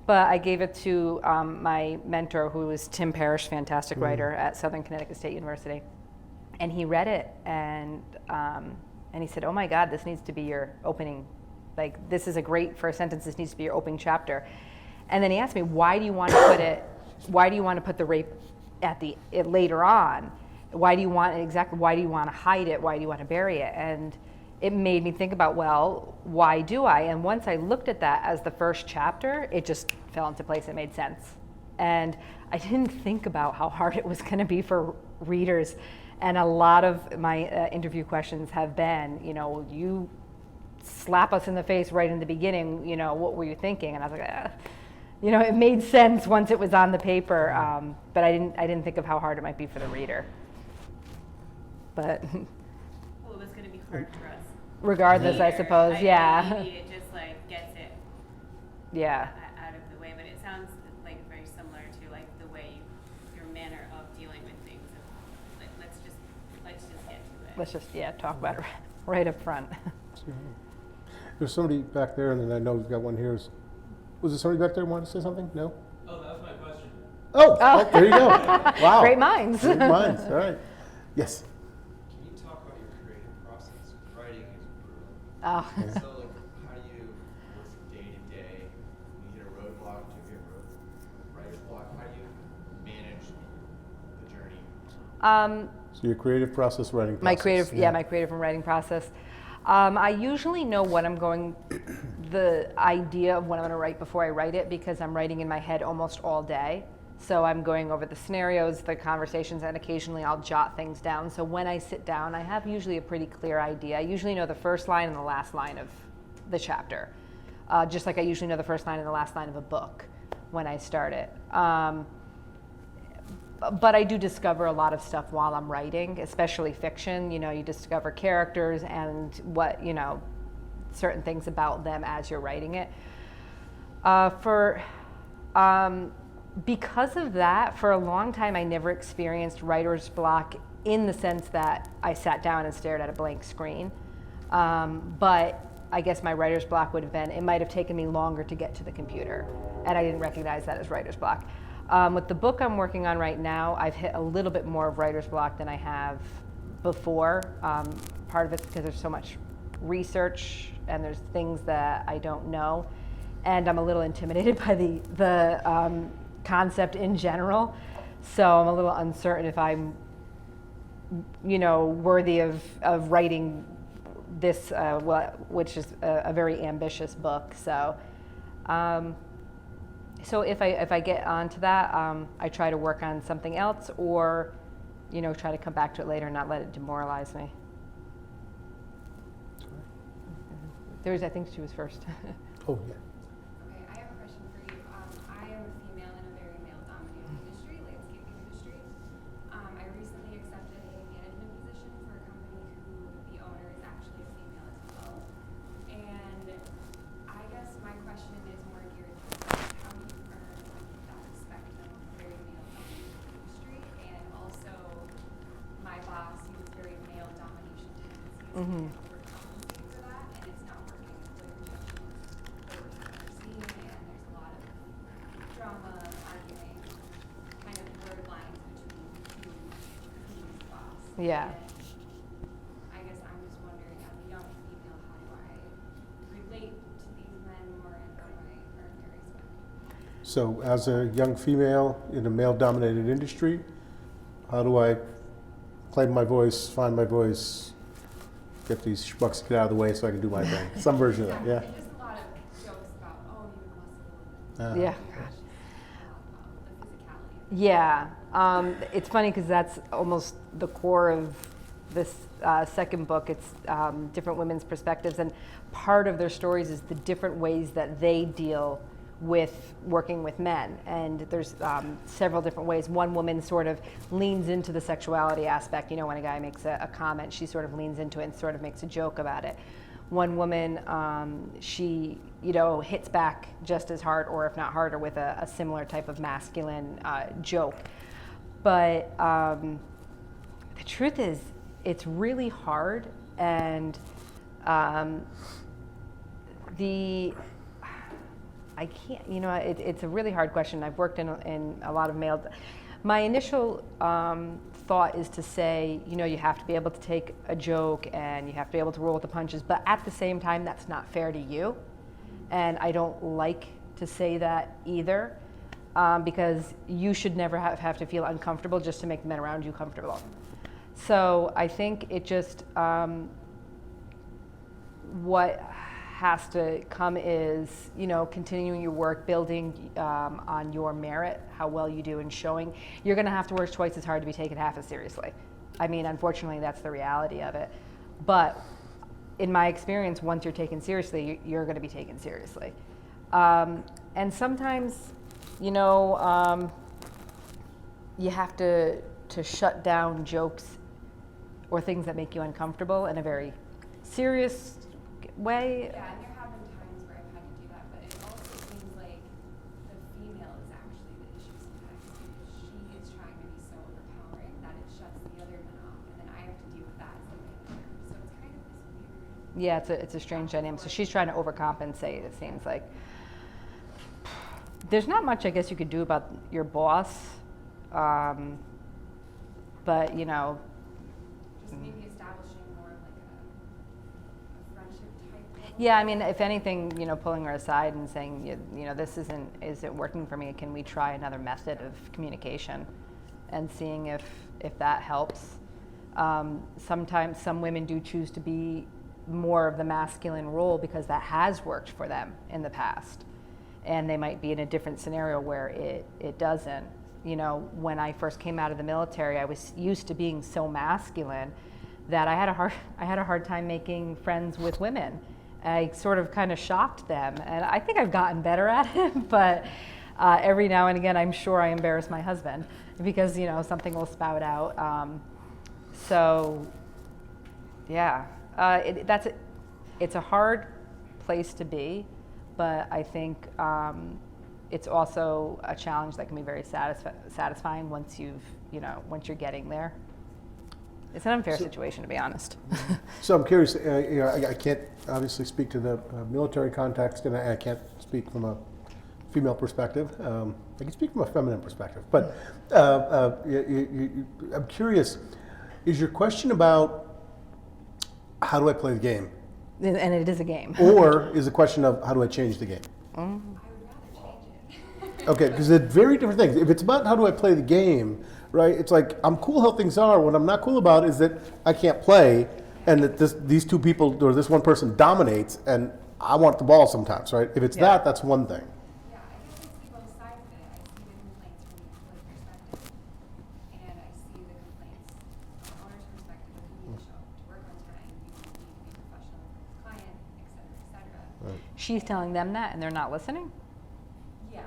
Speaker 2: But I gave it to my mentor, who was Tim Parrish, fantastic writer at Southern Connecticut State University. And he read it, and he said, oh my God, this needs to be your opening. This is a great first sentence. This needs to be your opening chapter. And then he asked me, why do you want to put the rape at later on? Why do you want to hide it? Why do you want to bury it? And it made me think about, well, why do I? And once I looked at that as the first chapter, it just fell into place. It made sense. And I didn't think about how hard it was going to be for readers. And a lot of my interview questions have been, you slap us in the face right in the beginning, what were you thinking? And I was like, it made sense once it was on the paper, but I didn't think of how hard it might be for the reader. But
Speaker 5: Well, it was going to be hard for us.
Speaker 2: Regardless, I suppose,
Speaker 5: Maybe it just gets it out of the way. But it sounds like very similar to the way your manner of dealing with things. Let's just get to it.
Speaker 2: Let's just talk about it right up front.
Speaker 1: There's somebody back there, and then I know we've got one here. Was there somebody back there who wanted to say something? No?
Speaker 3: Oh, that was my question.
Speaker 1: Oh, there you go. Wow.
Speaker 2: Great minds.
Speaker 1: Great minds. All right. Yes.
Speaker 3: Can you talk about your creative process? Writing is brutal.
Speaker 2: Oh.
Speaker 3: So, how do you work day to day? When you hit a roadblock, do you hit a writer's block? How do you manage the journey?
Speaker 1: So your creative process, writing process.
Speaker 2: My creative and writing process. I usually know what I'm going, the idea of what I'm going to write before I write it, because I'm writing in my head almost all day. So I'm going over the scenarios, the conversations, and occasionally I'll jot things down. So when I sit down, I have usually a pretty clear idea. I usually know the first line and the last line of the chapter, just like I usually know the first line and the last line of a book when I start it. But I do discover a lot of stuff while I'm writing, especially fiction. You discover characters and what, certain things about them as you're writing it. Because of that, for a long time, I never experienced writer's block in the sense that I sat down and stared at a blank screen. But I guess my writer's block would have been, it might have taken me longer to get to the computer, and I didn't recognize that as writer's block. With the book I'm working on right now, I've hit a little bit more of writer's block than I have before. Part of it's because there's so much research and there's things that I don't know, and I'm a little intimidated by the concept in general. So I'm a little uncertain if I'm, worthy of writing this, which is a very ambitious book. So, so if I get onto that, I try to work on something else, or, try to come back to it later and not let it demoralize me. I think she was first.
Speaker 1: Oh, yeah.
Speaker 6: Okay, I have a question for you. I am a female in a very male-dominated industry, landscaping industry. I recently accepted a management position for a company who the owner is actually a female as well. And I guess my question is more geared towards how you earn that respect of a very male-dominated industry, and also my boss uses very male domination tendencies.
Speaker 2: Mhm.
Speaker 6: Overcompensate for that, and it's not working with the projections that we're seeing, and there's a lot of drama, arguing, kind of blurred lines between who's the boss.
Speaker 2: Yeah.
Speaker 6: And I guess I'm just wondering, as a young female, how do I relate to these men more, and how do I earn their respect?
Speaker 1: So as a young female in a male-dominated industry, how do I claim my voice, find my voice, get these schmucks to get out of the way so I can do my thing? Some version of that, yeah.
Speaker 6: And just a lot of jokes about, oh, you're muscle.
Speaker 2: Yeah.
Speaker 6: Just a lot about the physicality.
Speaker 2: Yeah, it's funny because that's almost the core of this second book. It's different women's perspectives, and part of their stories is the different ways that they deal with working with men. And there's several different ways. One woman sort of leans into the sexuality aspect. When a guy makes a comment, she sort of leans into it and sort of makes a joke about it. One woman, she hits back just as hard, or if not harder, with a similar type of masculine joke. But the truth is, it's really hard, and I can't, it's a really hard question. I've worked in a lot of male. My initial thought is to say, you have to be able to take a joke and you have to be able to roll with the punches, but at the same time, that's not fair to you. And I don't like to say that either, because you should never have to feel uncomfortable just to make the men around you comfortable. So I think it just, what has to come is, continuing your work, building on your merit, how well you do in showing. You're going to have to work twice as hard to be taken half as seriously. I mean, unfortunately, that's the reality of it. But in my experience, once you're taken seriously, you're going to be taken seriously. And sometimes, you have to shut down jokes or things that make you uncomfortable in a very serious way.
Speaker 6: Yeah, and there have been times where I've had to do that, but it also seems like the female is actually the issue sometimes, because she is trying to be so overpowering that it shuts the other men off, and then I have to deal with that as the manager. So it's kind of this weird.
Speaker 2: Yeah, it's a strange dynamic. So she's trying to overcompensate, it seems like. There's not much, I guess, you could do about your boss, but,
Speaker 6: Just maybe establishing more of like a friendship type level.
Speaker 2: Yeah, I mean, if anything, pulling her aside and saying, this isn't working for me. Can we try another method of communication, and seeing if that helps. Sometimes some women do choose to be more of the masculine role because that has worked for them in the past, and they might be in a different scenario where it doesn't. When I first came out of the military, I was used to being so masculine that I had a hard time making friends with women. I sort of kind of shocked them, and I think I've gotten better at it, but every now and again I'm sure I embarrass my husband because something will spout out. So yeah, it's a hard place to be, but I think it's also a challenge that can be very satisfying once once you're getting there. It's an unfair situation, to be honest.
Speaker 1: So I'm curious, I can't obviously speak to the military context, and I can't speak from a female perspective. I can speak from a feminine perspective, but I'm curious, is your question about how do I play the game?
Speaker 2: And it is a game.
Speaker 1: Or is the question of how do I change the game?
Speaker 6: I would rather change it.
Speaker 1: Okay, because they're very different things. If it's about how do I play the game, right? It's like I'm cool how things are. What I'm not cool about is that I can't play, and that these two people or this one person dominates, and I want the ball sometimes, right? If it's
Speaker 2: Yeah.
Speaker 1: that's one thing.
Speaker 6: Yeah, I guess I see both sides of it. I see the complaints from the employee perspective, and I see the complaints from the owner's perspective of you need to show up to work on time, you need to be professional with the client, et cetera, et cetera.
Speaker 2: She's telling them that, and they're not listening?
Speaker 6: Yeah.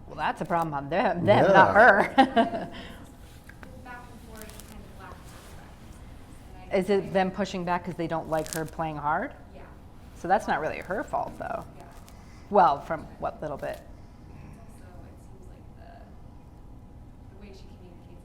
Speaker 2: Well, that's a problem on them,
Speaker 1: Yeah.
Speaker 2: not her.
Speaker 6: It's back and forth, kind of lack of respect. And
Speaker 2: Is it them pushing back because they don't like her playing hard?
Speaker 6: Yeah,
Speaker 2: So that's not really her fault, though.
Speaker 6: yeah.
Speaker 2: Well, from what little bit?
Speaker 6: It's also, it seems like the way she communicates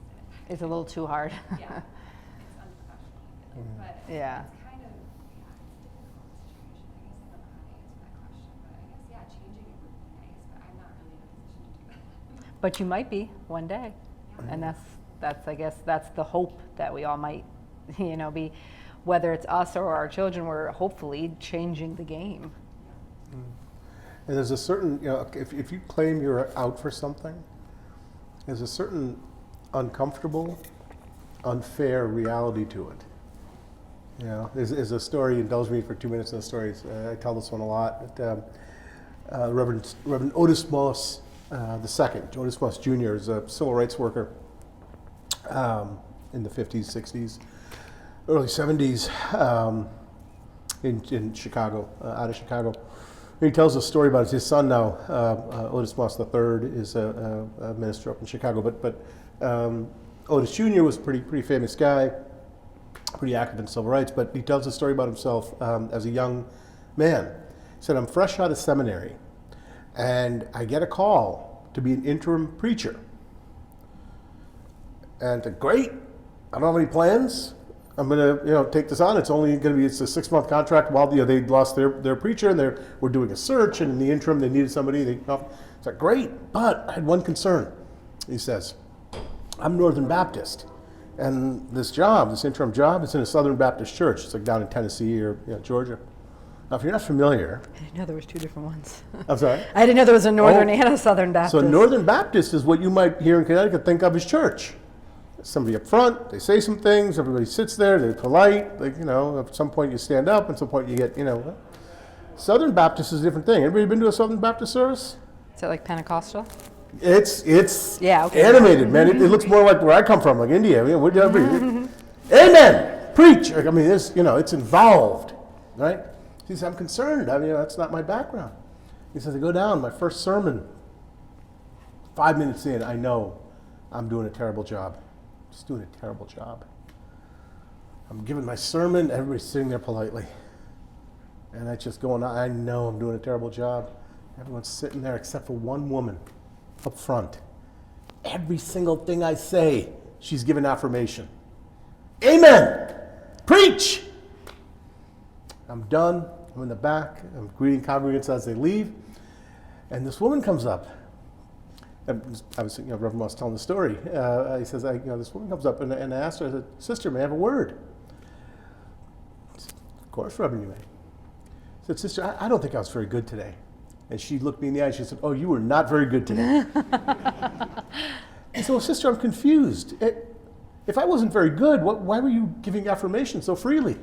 Speaker 6: it.
Speaker 2: Is a little too hard.
Speaker 6: Yeah, it's unprofessional, I feel like. But
Speaker 2: Yeah.
Speaker 6: it's kind of, yeah, it's a difficult situation. I guess I don't know how to answer that question, but I guess, yeah, changing it would be nice, but I'm not really in a position to do that.
Speaker 2: But you might be one day. And that's I guess that's the hope that we all might, be, whether it's us or our children, we're hopefully changing the game.
Speaker 1: And there's a certain, if you claim you're out for something, there's a certain uncomfortable, unfair reality to it. There's a story, indulge me for 2 minutes in the stories. I tell this one a lot. Reverend Otis Moss II, Otis Moss Jr. is a civil rights worker in the 50s, 60s, early 70s in Chicago, out of Chicago. He tells a story about his son now. Otis Moss III is a minister up in Chicago, but Otis Jr. was a pretty famous guy, pretty active in civil rights. But he tells a story about himself as a young man. He said, "I'm fresh out of seminary, and I get a call to be an interim preacher. And I said, great. I don't have any plans. I'm going to take this on. It's a 6-month contract while they lost their preacher, and we're doing a search, and in the interim they needed somebody. It's like, great, but I had one concern." He says, "I'm Northern Baptist, and this interim job, is in a Southern Baptist church. It's like down in Tennessee or Georgia. Now, if you're not familiar..."
Speaker 2: I didn't know there was two different ones.
Speaker 1: I'm sorry?
Speaker 2: I didn't know there was a Northern and a Southern Baptist.
Speaker 1: So Northern Baptist is what you might here in Connecticut think of as church. Somebody up front, they say some things, everybody sits there, they're polite, at some point you stand up, at some point you get, Southern Baptist is a different thing. Anybody been to a Southern Baptist service?
Speaker 2: Is it like Pentecostal?
Speaker 1: It's
Speaker 2: Yeah, okay.
Speaker 1: animated, man. It looks more like where I come from, like India. Amen! Preach! I mean, it's involved, right? He says, "I'm concerned. That's not my background." He says, "I go down, my first sermon, 5 minutes in, I know I'm doing a terrible job. Just doing a terrible job. I'm giving my sermon, everybody's sitting there politely. And I just going, I know I'm doing a terrible job. Everyone's sitting there except for one woman up front. Every single thing I say, she's giving affirmation. Amen! Preach!" I'm done. I'm in the back. I'm greeting congregants as they leave. And this woman comes up. Reverend Moss telling the story. He says, this woman comes up, and I asked her, I said, "Sister, may I have a word?" She said, "Of course, Reverend, you may." I said, "Sister, I don't think I was very good today." And she looked me in the eye and she said, "Oh, you were not very good today." I said, "Well, sister, I'm confused. If I wasn't very good, why were you giving affirmation so freely?"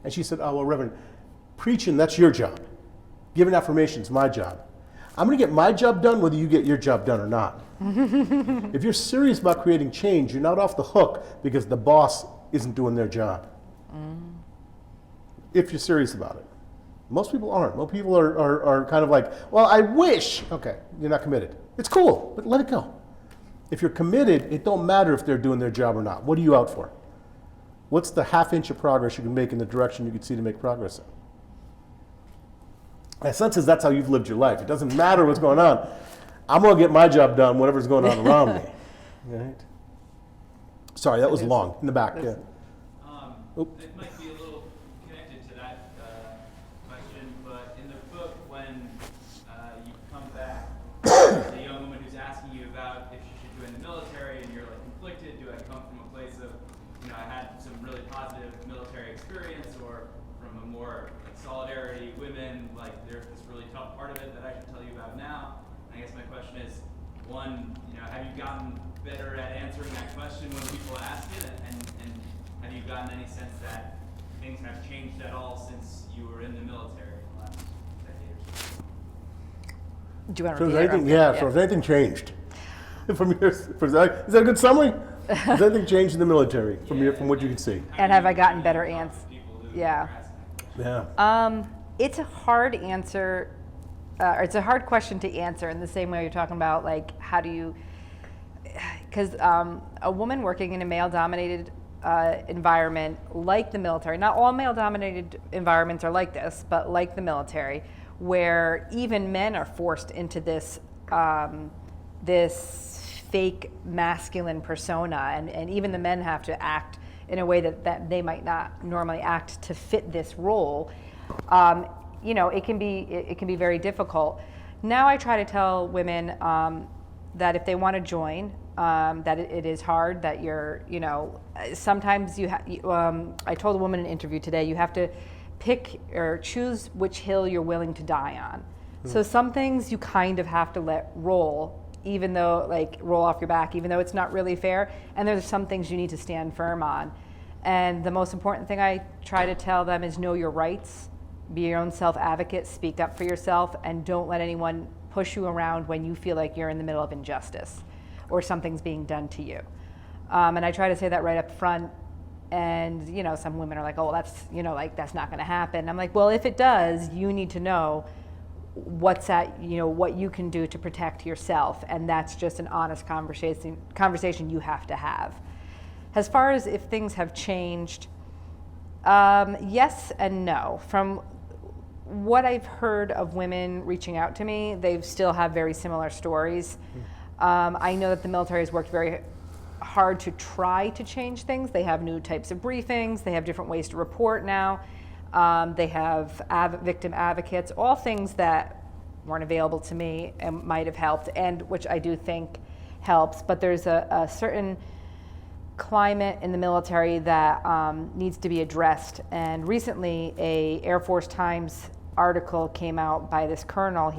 Speaker 1: And she said, "Oh, well, Reverend, preaching, that's your job. Giving affirmation's my job. I'm going to get my job done whether you get your job done or not." If you're serious about creating change, you're not off the hook because the boss isn't doing their job. If you're serious about it. Most people aren't. Most people are kind of like, "Well, I wish." Okay, you're not committed. It's cool, but let it go. If you're committed, it don't matter if they're doing their job or not. What are you out for? What's the half inch of progress you can make in the direction you can see to make progress in? My son says that's how you've lived your life. It doesn't matter what's going on. I'm going to get my job done, whatever's going on around me. Right? Sorry, that was long. In the back, yeah.
Speaker 7: It might be a little connected to that question, but in the book, when you come back, there's a young woman who's asking you about if she should join the military, and you're like conflicted. Do I come from a place of, I had some really positive military experience, or from a more like solidarity, women, like there's this really tough part of it that I should tell you about now? And I guess my question is, one, have you gotten better at answering that question when people ask it, and have you gotten any sense that things have changed at all since you were in the military in the last decade or so?
Speaker 2: Do you want to
Speaker 1: So has
Speaker 2: repeat
Speaker 1: anything,
Speaker 2: it?
Speaker 1: so has anything changed? Is that a good summary? Has anything changed in the military from what you can see?
Speaker 2: And have I gotten better answers? Yeah.
Speaker 1: Yeah.
Speaker 2: It's a hard answer. It's a hard question to answer in the same way you're talking about, like, how do you, because a woman working in a male-dominated environment like the military, not all male-dominated environments are like this, but like the military, where even men are forced into this this fake masculine persona, and even the men have to act in a way that they might not normally act to fit this role. It can be very difficult. Now I try to tell women that if they want to join, that it is hard, that you're, sometimes I told a woman in an interview today, you have to pick or choose which hill you're willing to die on. So some things you kind of have to let roll, even though, roll off your back, even though it's not really fair. And there's some things you need to stand firm on. And the most important thing I try to tell them is know your rights, be your own self-advocate, speak up for yourself, and don't let anyone push you around when you feel like you're in the middle of injustice or something's being done to you. And I try to say that right up front. And, some women are like, oh, that's, that's not going to happen. I'm like, well, if it does, you need to know what you can do to protect yourself. And that's just an honest conversation you have to have. As far as if things have changed, yes and no. From what I've heard of women reaching out to me, they still have very similar stories. I know that the military has worked very hard to try to change things. They have new types of briefings. They have different ways to report now. They have victim advocates, all things that weren't available to me and might have helped, and which I do think helps. But there's a certain climate in the military that needs to be addressed. And recently, a Air Force Times article came out by this colonel.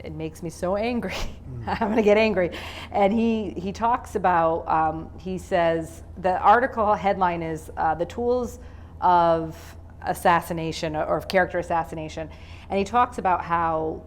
Speaker 2: It makes me so angry. I'm going to get angry. And he talks about, he says, the article headline is The Tools of Assassination or of Character Assassination. And he talks about how,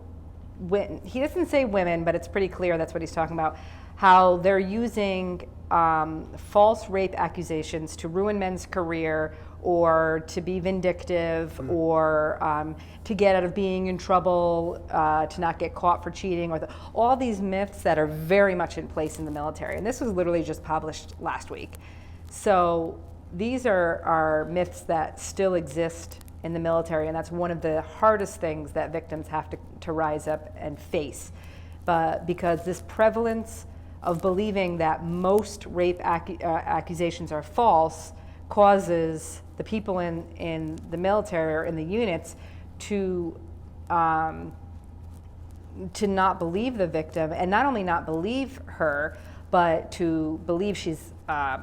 Speaker 2: he doesn't say women, but it's pretty clear that's what he's talking about, how they're using false rape accusations to ruin men's career, or to be vindictive, or to get out of being in trouble, to not get caught for cheating, or all these myths that are very much in place in the military. And this was literally just published last week. So these are myths that still exist in the military, and that's one of the hardest things that victims have to rise up and face. But because this prevalence of believing that most rape accusations are false causes the people in the military or in the units to not believe the victim, and not only not believe her, but to believe she's a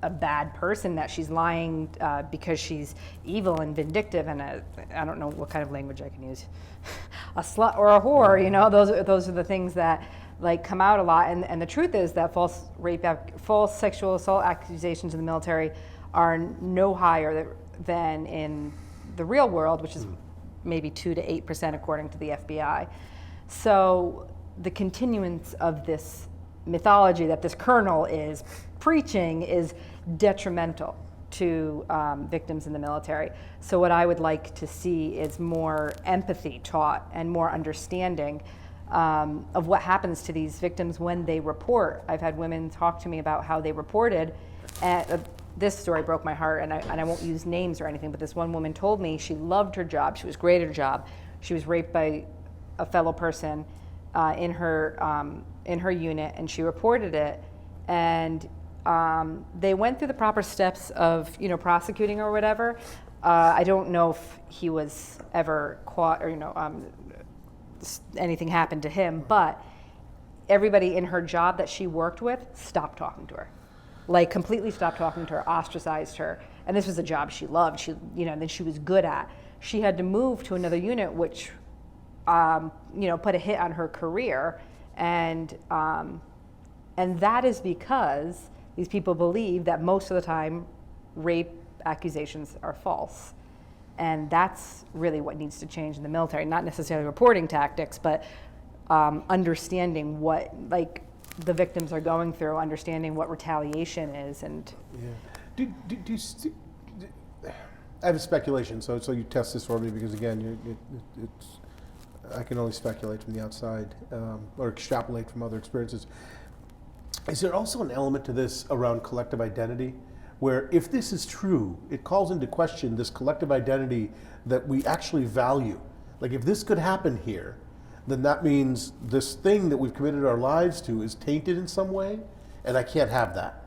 Speaker 2: bad person, that she's lying because she's evil and vindictive, and I don't know what kind of language I can use, a slut or a whore. Those are the things that come out a lot. And the truth is that false sexual assault accusations in the military are no higher than in the real world, which is maybe 2 to 8% according to the FBI. So the continuance of this mythology that this colonel is preaching is detrimental to victims in the military. So what I would like to see is more empathy taught and more understanding of what happens to these victims when they report. I've had women talk to me about how they reported. This story broke my heart, and I won't use names or anything, but this one woman told me she loved her job. She was great at her job. She was raped by a fellow person in her unit, and she reported it, and they went through the proper steps of prosecuting or whatever. I don't know if he was ever caught or anything happened to him, but everybody in her job that she worked with stopped talking to her, like completely stopped talking to her, ostracized her. And this was a job she loved, that she was good at. She had to move to another unit, which put a hit on her career, and that is because these people believe that most of the time rape accusations are false. And that's really what needs to change in the military, not necessarily reporting tactics, but understanding what the victims are going through, understanding what retaliation is. And
Speaker 1: yeah. I have a speculation, so you test this for me, because again, I can only speculate from the outside or extrapolate from other experiences. Is there also an element to this around collective identity, where if this is true, it calls into question this collective identity that we actually value? Like, if this could happen here, then that means this thing that we've committed our lives to is tainted in some way, and I can't have that.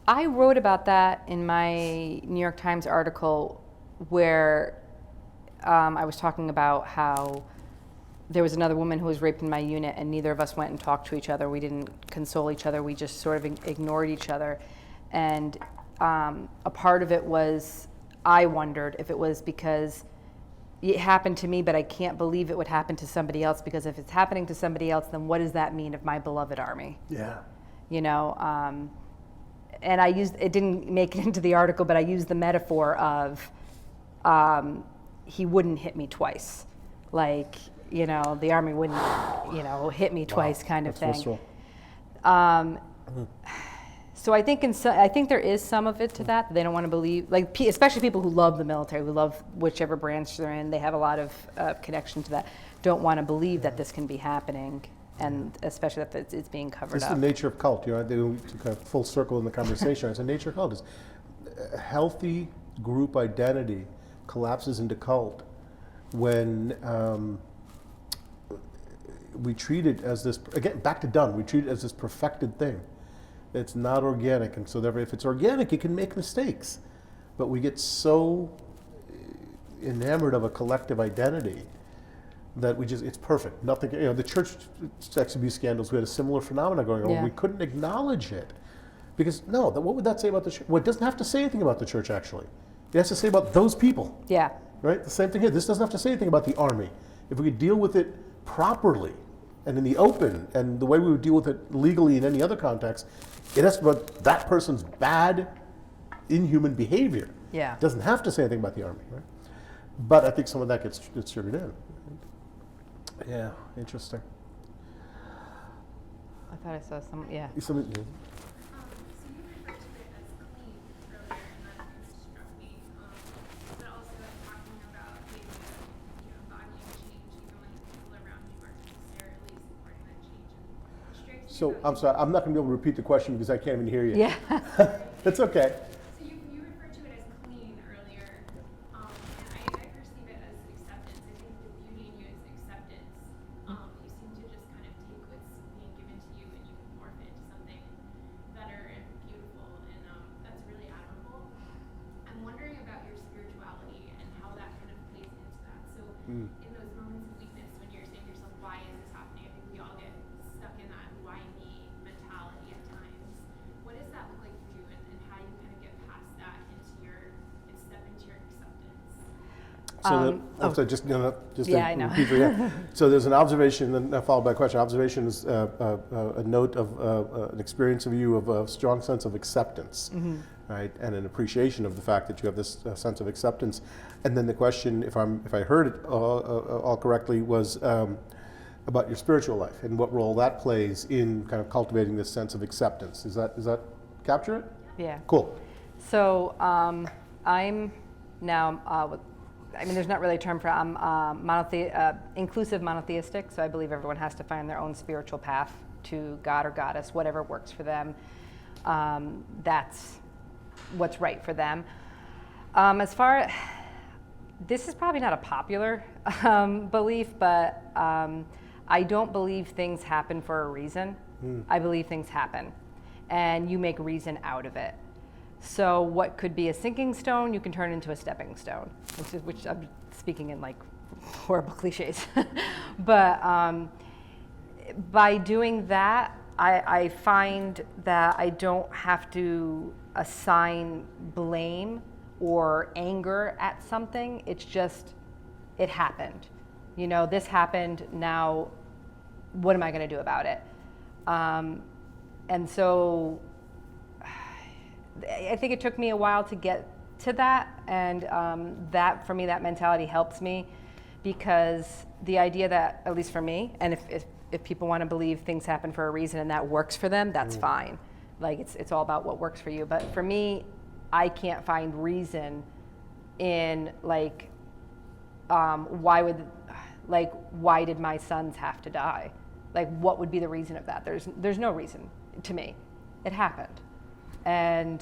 Speaker 2: I wrote about that in my New York Times article, where I was talking about how there was another woman who was raped in my unit, and neither of us went and talked to each other. We didn't console each other. We just sort of ignored each other. And a part of it was, I wondered if it was because it happened to me, but I can't believe it would happen to somebody else, because if it's happening to somebody else, then what does that mean of my beloved Army?
Speaker 1: Yeah.
Speaker 2: And I used, it didn't make it into the article, but I used the metaphor of he wouldn't hit me twice. Like, the Army wouldn't, hit me twice, kind of
Speaker 1: That's
Speaker 2: thing.
Speaker 1: visceral.
Speaker 2: So I think there is some of it to that they don't want to believe, especially people who love the military, who love whichever branch they're in. They have a lot of connection to that. Don't want to believe that this can be happening, and especially that it's being covered
Speaker 1: It's
Speaker 2: up.
Speaker 1: the nature of cult. To kind of full circle in the conversation. It's the nature of cult. Is a healthy group identity collapses into cult when we treat it as this, again, back to Dunn, we treat it as this perfected thing. It's not organic, and so therefore, if it's organic, it can make mistakes. But we get so enamored of a collective identity that it's perfect. Nothing, the church sex abuse scandals, we had a similar phenomenon going on.
Speaker 2: Yeah.
Speaker 1: We couldn't acknowledge it. Because, what would that say about the church? Well, it doesn't have to say anything about the church, actually. It has to say about those people.
Speaker 2: Yeah.
Speaker 1: Right? The same thing here. This doesn't have to say anything about the Army. If we could deal with it properly and in the open, and the way we would deal with it legally in any other context, it has to be about that person's bad, inhuman behavior.
Speaker 2: Yeah.
Speaker 1: It doesn't have to say anything about the Army, right? But I think some of that gets sugared in. Yeah, interesting.
Speaker 2: I thought I saw some, yeah.
Speaker 6: So you referred to it as clean earlier, and that struck me. But also talking about maybe valuing change, even when the people around you aren't necessarily supporting that change. And it strikes me
Speaker 1: So,
Speaker 6: about
Speaker 1: I'm sorry, I'm not going to be able to repeat the question because I can't even hear you.
Speaker 2: Yeah.
Speaker 1: It's okay.
Speaker 6: So you referred to it as clean earlier, and I perceive it as acceptance. I think the beauty in you is acceptance. You seem to just kind of take what's being given to you and you can morph it into something better and beautiful, and that's really admirable. I'm wondering about your spirituality and how that kind of plays into that. So in those moments of weakness, when you're saying to yourself, why is this happening? I think we all get stuck in that why me mentality at times. What does that look like for you, and how do you kind of get past that and step into your acceptance?
Speaker 1: So just
Speaker 2: Yeah, I know.
Speaker 1: repeat for you. So there's an observation, and followed by a question. Observation is a note of an experience of you of a strong sense of acceptance, right, and an appreciation of the fact that you have this sense of acceptance. And then the question, if I heard it all correctly, was about your spiritual life and what role that plays in kind of cultivating this sense of acceptance. Does that capture it?
Speaker 2: Yeah.
Speaker 1: Cool.
Speaker 2: So I'm now, there's not really a term for it. I'm inclusive monotheistic, so I believe everyone has to find their own spiritual path to God or goddess, whatever works for them. That's what's right for them. As far this is probably not a popular belief, but I don't believe things happen for a reason. I believe things happen, and you make reason out of it. So what could be a sinking stone, you can turn into a stepping stone, which I'm speaking in like horrible cliches. But by doing that, I find that I don't have to assign blame or anger at something. It's just, it happened. You know, this happened, now what am I going to do about it? And so I think it took me a while to get to that, and that, for me, that mentality helps me, because the idea that, at least for me, and if people want to believe things happen for a reason and that works for them, that's fine. Like, it's all about what works for you. But for me, I can't find reason in, like, why did my sons have to die? Like, what would be the reason of that? There's no reason to me. It happened. And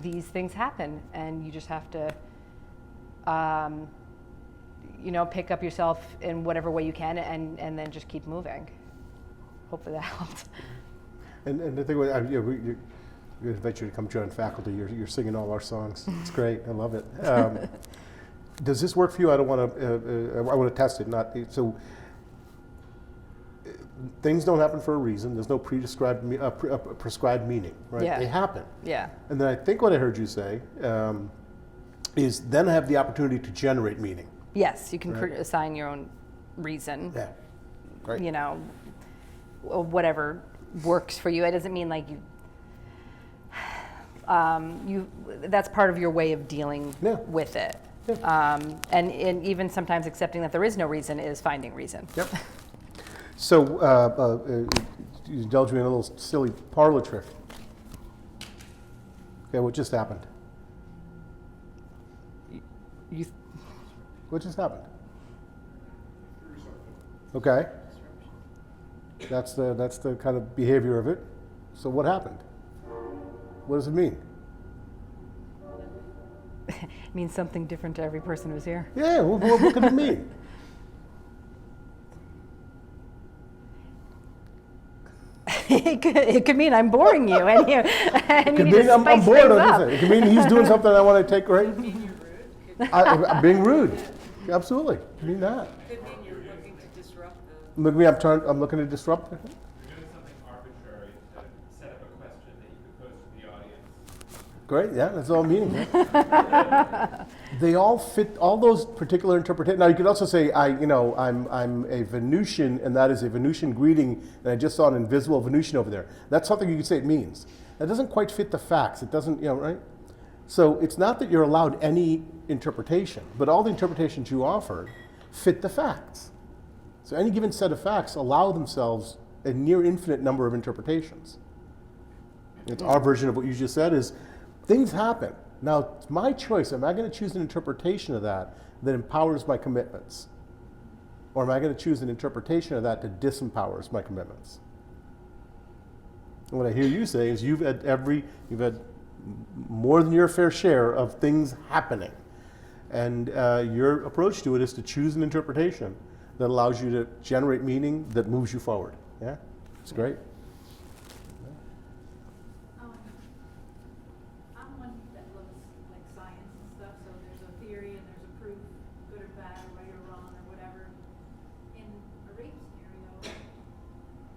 Speaker 2: these things happen, and you just have to, pick up yourself in whatever way you can, and then just keep moving. Hopefully that helped.
Speaker 1: And the thing with, we invite you to come join faculty. You're singing all our songs. It's great. I love it. Does this work for you? I don't want to. I want to test it. So. Things don't happen for a reason. There's no prescribed meaning, right?
Speaker 2: Yeah.
Speaker 1: They happen.
Speaker 2: Yeah.
Speaker 1: And then I think what I heard you say is then have the opportunity to generate meaning.
Speaker 2: Yes, you can
Speaker 1: Right.
Speaker 2: assign your own reason.
Speaker 1: Yeah. Great.
Speaker 2: You know, whatever works for you. It doesn't mean like that's part of your way of dealing
Speaker 1: Yeah.
Speaker 2: with it.
Speaker 1: Yeah.
Speaker 2: And even sometimes accepting that there is no reason is finding reason.
Speaker 1: Yep. So, you indulge me in a little silly parlor trick. Okay, what just happened? What just happened? Okay. That's the kind of behavior of it. So what happened? What does it mean?
Speaker 2: It means something different to every person who's here.
Speaker 1: Yeah, what could it mean?
Speaker 2: It could mean I'm boring you, and you
Speaker 1: It
Speaker 2: need
Speaker 1: could mean
Speaker 2: to
Speaker 1: I'm
Speaker 2: spice
Speaker 1: bored
Speaker 2: things
Speaker 1: of
Speaker 2: up.
Speaker 1: anything. It could mean he's doing something I want to take right. I'm being rude. Absolutely. It could mean that.
Speaker 8: Could mean you're looking to disrupt the.
Speaker 1: Look at me, I'm looking to disrupt.
Speaker 7: You're doing something arbitrary to set up a question that you could pose to the audience.
Speaker 1: Great, yeah, that's all meaning. They all fit all those particular interpretations. Now you could also say, I'm a Venusian, and that is a Venusian greeting, and I just saw an invisible Venusian over there. That's something you could say it means. That doesn't quite fit the facts. It doesn't, right? So it's not that you're allowed any interpretation, but all the interpretations you offered fit the facts. So any given set of facts allow themselves a near infinite number of interpretations. It's our version of what you just said is, things happen. Now, it's my choice. Am I going to choose an interpretation of that empowers my commitments? Or am I going to choose an interpretation of that that disempowers my commitments? And what I hear you say is you've had more than your fair share of things happening. And your approach to it is to choose an interpretation that allows you to generate meaning that moves you forward. Yeah? It's great.
Speaker 4: I'm one that loves like science and stuff, so there's a theory and there's a proof, good or bad, right or wrong or whatever. In a rape scenario,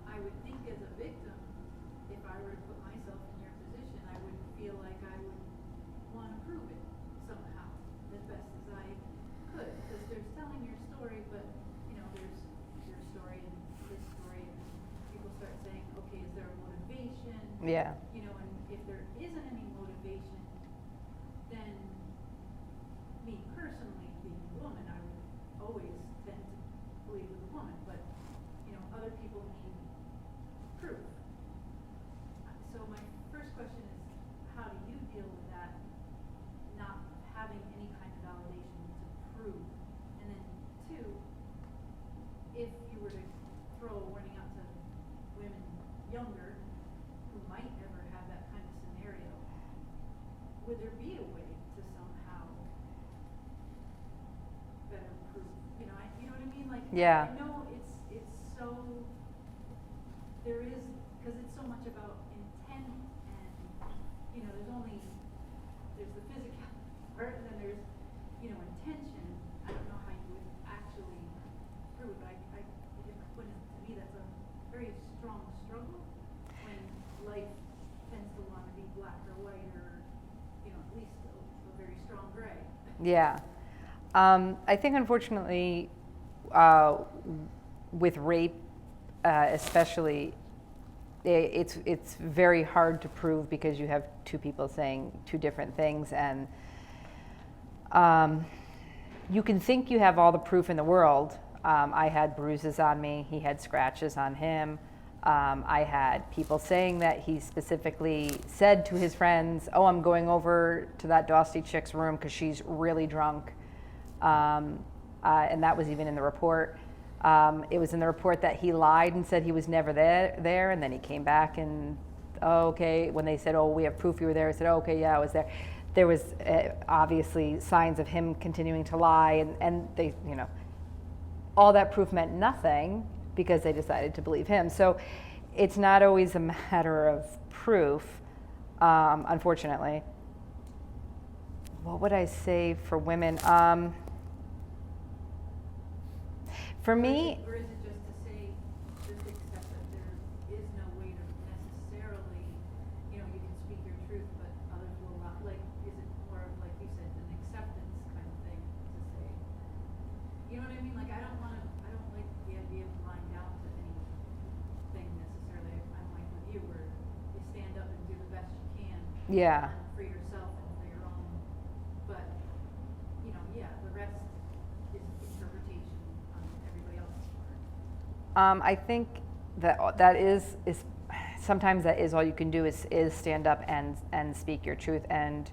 Speaker 4: I would think as a victim, if I were to put myself in your position, I would feel like I would want to prove it somehow, as best as I could, because there's telling your story, but there's your story and this story, and people start saying, okay, is there a motivation?
Speaker 2: Yeah.
Speaker 4: And if there isn't any motivation, then me personally, being a woman, I would always tend to believe with a woman, but other people need proof. So my first question is, how do you deal with that, not having any kind of validation to prove? And then two, if you were to throw a warning out to women younger who might ever
Speaker 2: Yeah.
Speaker 4: I know it's so, there is, because it's so much about intent and, there's the physical part and then there's, intention. I don't know how you would actually prove it, but when to me that's a very strong struggle when life tends to want to be black or white or, at least a very strong gray.
Speaker 2: Yeah. I think unfortunately, with rape, especially, it's very hard to prove because you have two people saying two different things, and you can think you have all the proof in the world. I had bruises on me, he had scratches on him. I had people saying that he specifically said to his friends, "Oh, I'm going over to that Dostie chick's room because she's really drunk," and that was even in the report. It was in the report that he lied and said he was never there, and then he came back and, "Oh, okay," when they said, "Oh, we have proof you were there," he said, "Oh, okay, yeah, I was there." There was obviously signs of him continuing to lie, and they, all that proof meant nothing because they decided to believe him. So it's not always a matter of proof, unfortunately. What would I say for women? For me,
Speaker 4: Or is it just to say, just accept that there is no way to necessarily, you can speak your truth, but others will not, is it more of, like you said, an acceptance kind of thing to say, you know what I mean? I don't like the idea of lying down to anything necessarily. I'm like with you, where you stand up and do the best you can.
Speaker 2: Yeah.
Speaker 4: For yourself and for your own, but, the rest is interpretation on everybody else's part.
Speaker 2: I think that is sometimes that is all you can do is stand up and speak your truth and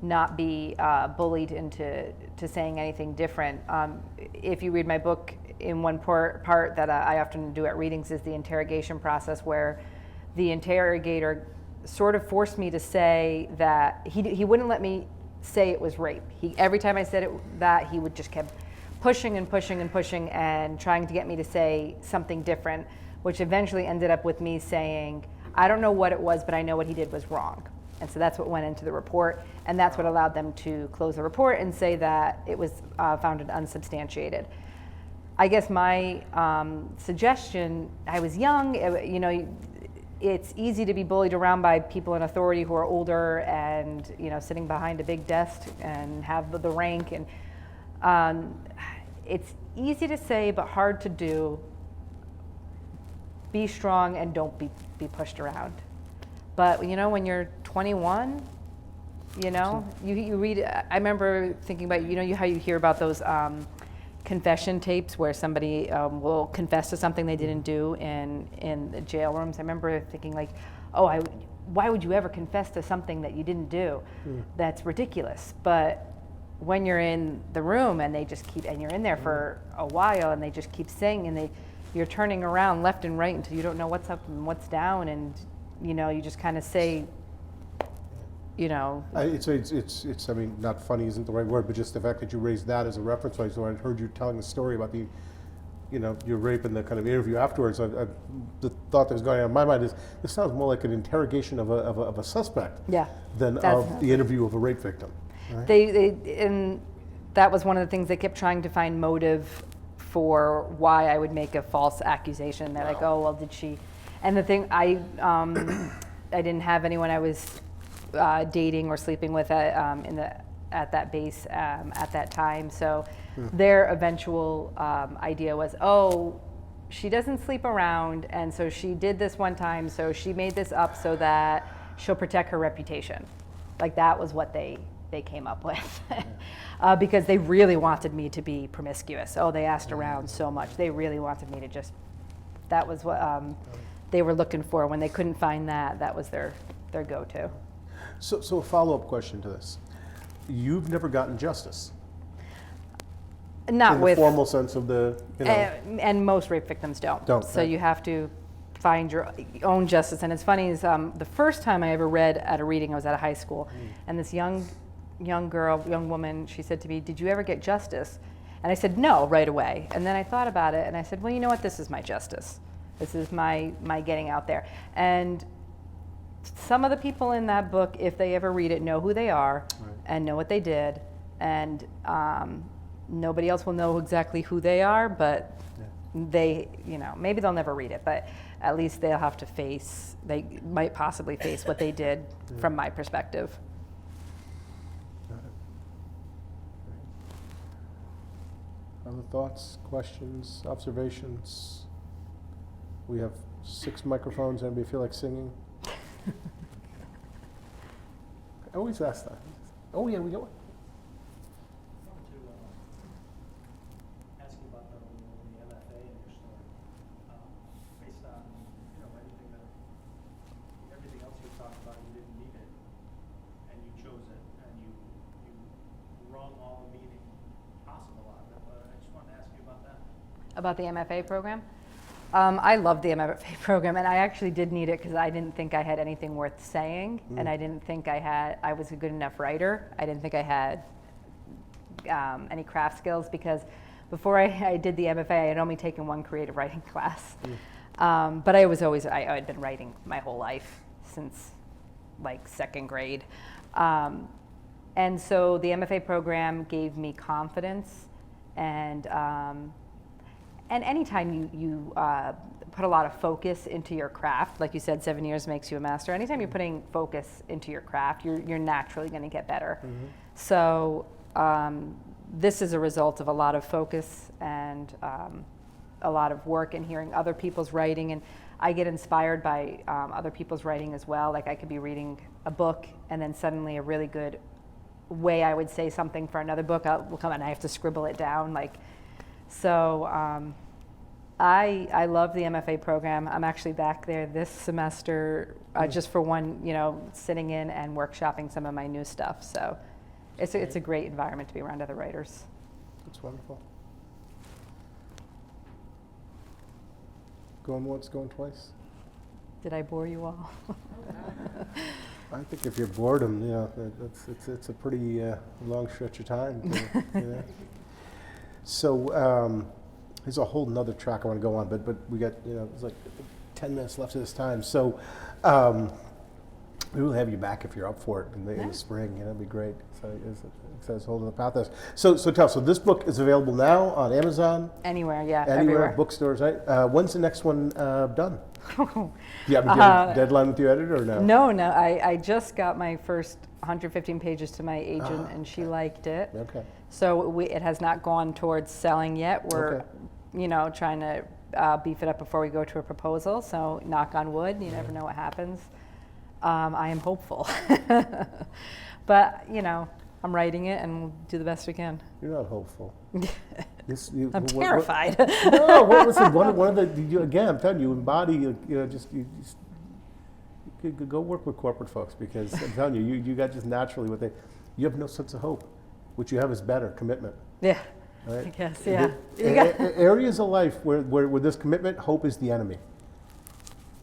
Speaker 2: not be bullied into saying anything different. If you read my book, in one part that I often do at readings is the interrogation process, where the interrogator sort of forced me to say that he wouldn't let me say it was rape. Every time I said that, he would just kept pushing and pushing and pushing and trying to get me to say something different, which eventually ended up with me saying, "I don't know what it was, but I know what he did was wrong." And so that's what went into the report, and that's what allowed them to close the report and say that it was found unsubstantiated. I guess my suggestion, I was young, it's easy to be bullied around by people in authority who are older and, sitting behind a big desk and have the rank, and it's easy to say but hard to do. Be strong and don't be pushed around. But when you're 21, you read. I remember thinking about how you hear about those confession tapes where somebody will confess to something they didn't do in the jail rooms. I remember thinking why would you ever confess to something that you didn't do? That's ridiculous. But when you're in the room and they just keep, and you're in there for a while and they just keep saying, and you're turning around left and right until you don't know what's up and what's down, and you just kind of say,
Speaker 1: It's I mean, not funny isn't the right word, but just the fact that you raised that as a reference point. So I heard you telling the story about your rape and the kind of interview afterwards. The thought that was going on in my mind is, this sounds more like an interrogation of a suspect than of the interview of a rape victim. Right?
Speaker 2: And that was one of the things they kept trying to find motive for why I would make a false accusation. They're like, "Oh, well, did she?" And the thing, I didn't have anyone I was dating or sleeping with at that base at that time. So their eventual idea was, "Oh, she doesn't sleep around, and so she did this one time, so she made this up so that she'll protect her reputation." That was what they came up with. Because they really wanted me to be promiscuous. Oh, they asked around so much. They really wanted me to just, that was what they were looking for. When they couldn't find that, that was their go-to.
Speaker 1: So a follow-up question to this. You've never gotten justice?
Speaker 2: Not
Speaker 1: in
Speaker 2: with
Speaker 1: the formal sense of the,
Speaker 2: and most rape victims don't. So
Speaker 1: right.
Speaker 2: You have to find your own justice. And it's funny is the first time I ever read at a reading, I was at a high school, and this young woman, she said to me, "Did you ever get justice?" And I said, no, right away. And then I thought about it and I said, well, you know what? This is my justice. This is my getting out there. And some of the people in that book, if they ever read it, know who they are and know what they did. And nobody else will know exactly who they are, but they, maybe they'll never read it, but at least they'll have to they might possibly face what they did from my perspective.
Speaker 1: Other thoughts, questions, observations? We have 6 microphones. Anybody feel like singing? I always ask that. Oh yeah, we got one.
Speaker 9: I wanted to ask you about the MFA and your story, based on everything else you talked about. You didn't need it, and you chose it, and you wrung all the meaning possible out of it. But I just wanted to ask you about that.
Speaker 2: About the MFA program? I love the MFA program, and I actually did need it because I didn't think I had anything worth saying, and I didn't think I was a good enough writer. I didn't think I had any craft skills, because before I did the MFA, I had only taken one creative writing class. But I had been writing my whole life since like 2nd grade. And so the MFA program gave me confidence, and anytime you put a lot of focus into your craft, like you said, 7 years makes you a master. Anytime you're putting focus into your craft, you're naturally going to get better. So this is a result of a lot of focus and a lot of work and hearing other people's writing. And I get inspired by other people's writing as well. Like I could be reading a book and then suddenly a really good way I would say something for another book will come and I have to scribble it down. So I love the MFA program. I'm actually back there this semester just for one, sitting in and workshopping some of my new stuff. So it's a great environment to be around other writers.
Speaker 1: That's wonderful. Going once, going twice.
Speaker 2: Did I bore you all?
Speaker 1: I think if you're boredom, it's a pretty long stretch of time. So there's a whole nother track I want to go on, but we got there's like 10 minutes left of this time. So we will have you back if you're up for it in the spring. It'd be great. So it's holding the path. So this book is available now on Amazon.
Speaker 2: Anywhere, yeah,
Speaker 1: Anywhere,
Speaker 2: everywhere.
Speaker 1: bookstores, right? When's the next one done? Do you have a deadline with your editor or no?
Speaker 2: No. I just got my first 115 pages to my agent, and she liked it.
Speaker 1: Okay.
Speaker 2: So it has not gone towards selling yet. We're, trying to beef it up before we go to a proposal. So knock on wood, you never know what happens. I am hopeful. But, I'm writing it and we'll do the best we can.
Speaker 1: You're not hopeful.
Speaker 2: I'm terrified.
Speaker 1: No, listen, one of the, again, I'm telling you, embody, you go work with corporate folks, because I'm telling you, you got just naturally you have no sense of hope. What you have is better, commitment.
Speaker 2: Yeah,
Speaker 1: right?
Speaker 2: I guess, yeah.
Speaker 1: Areas of life where there's commitment, hope is the enemy.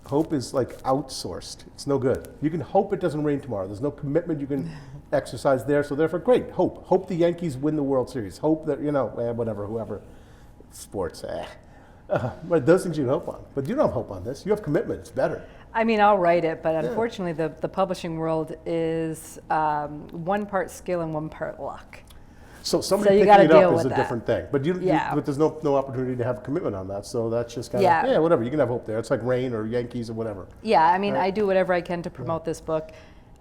Speaker 1: Hope is like outsourced. It's no good. You can hope it doesn't rain tomorrow. There's no commitment you can exercise there. So therefore, great, hope. Hope the Yankees win the World Series. Hope that, whatever, whoever. Sports, But those things you can hope on. But you don't have hope on this. You have commitment. It's better.
Speaker 2: I mean, I'll write it, but unfortunately the publishing world is one part skill and one part luck.
Speaker 1: So somebody picking it up is a different thing. But but there's no opportunity to have commitment on that. So that's just kind of, whatever. You can have hope there. It's like rain or Yankees or whatever.
Speaker 2: Yeah, I mean, I do whatever I can to promote this book,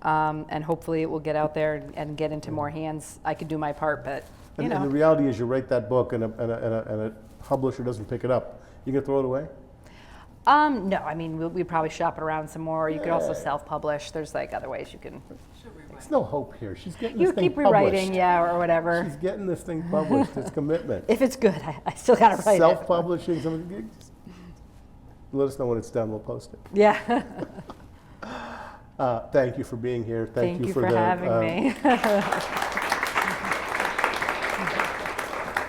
Speaker 2: and hopefully it will get out there and get into more hands. I could do my part, but,
Speaker 1: And the reality is, you write that book and a publisher doesn't pick it up, you gonna throw it away?
Speaker 2: No, I mean, we'd probably shop it around some more. You could also self-publish. There's other ways you can.
Speaker 1: There's no hope here. She's getting this thing
Speaker 2: keep
Speaker 1: published.
Speaker 2: rewriting, or whatever.
Speaker 1: She's getting this thing published. It's commitment.
Speaker 2: If it's good, I still got to write it.
Speaker 1: Self-publishing, something. Let us know when it's done. We'll post it.
Speaker 2: Yeah.
Speaker 1: Thank you for being here.
Speaker 2: Thank you for having me.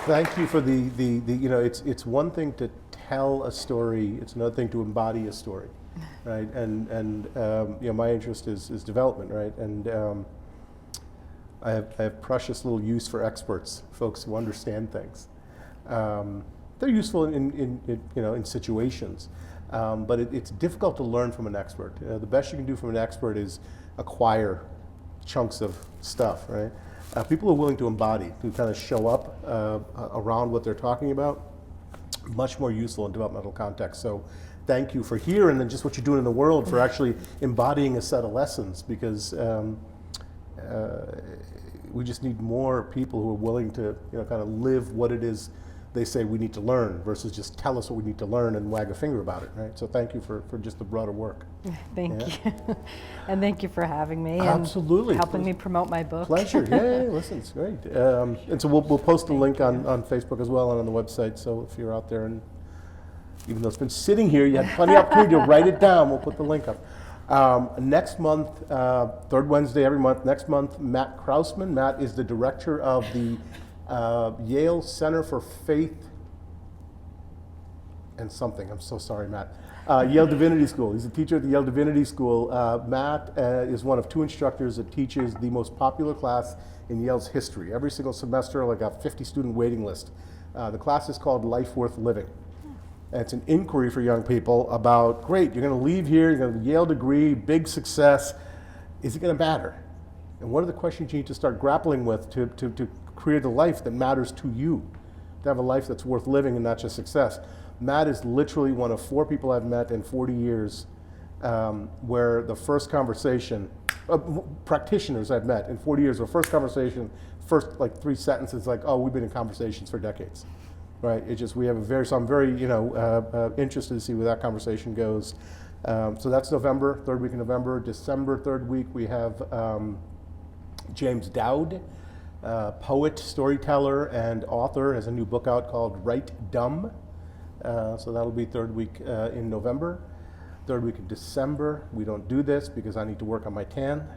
Speaker 1: Thank you for the it's one thing to tell a story, it's another thing to embody a story, right? And my interest is development, right? And I have precious little use for experts, folks who understand things. they're useful in situations, but it's difficult to learn from an expert. The best you can do from an expert is acquire chunks of stuff, right? People who are willing to embody, to kind of show up around what they're talking about, much more useful in developmental context. So thank you for here, and then just what you're doing in the world for actually embodying a set of lessons, because we just need more people who are willing to kind of live what it is they say we need to learn versus just tell us what we need to learn and wag a finger about it, right? So thank you for just the broader work.
Speaker 2: Thank you. And thank you for having me.
Speaker 1: Absolutely.
Speaker 2: And helping me promote my book.
Speaker 1: Pleasure. Yeah, listen, it's great. And so we'll post a link on Facebook as well and on the website. So if you're out there, and even though it's been sitting here, you had plenty of opportunity to write it down. We'll put the link up. Next month, third Wednesday every month, next month, Matt Krausman. Matt is the director of the Yale Center for Faith and something. I'm so sorry, Matt. Yale Divinity School. He's a teacher at the Yale Divinity School. Matt is one of 2 instructors that teaches the most popular class in Yale's history. Every single semester, like a 50-student waiting list. The class is called Life Worth Living. And it's an inquiry for young people about, great, you're going to leave here, you're going to have a Yale degree, big success. Is it going to matter? And what are the questions you need to start grappling with to create a life that matters to you, to have a life that's worth living and not just success? Matt is literally one of 4 people I've met in 40 years where the first conversation, practitioners I've met in 40 years, the first conversation, first like 3 sentences, like, oh, we've been in conversations for decades, right? It's just, we have so I'm very, interested to see where that conversation goes. So that's November, 3rd week in November. December, 3rd week, we have James Dowd, poet, storyteller, and author, has a new book out called Write Dumb. So that'll be 3rd week in November. 3rd week in December, we don't do this because I need to work on my tan.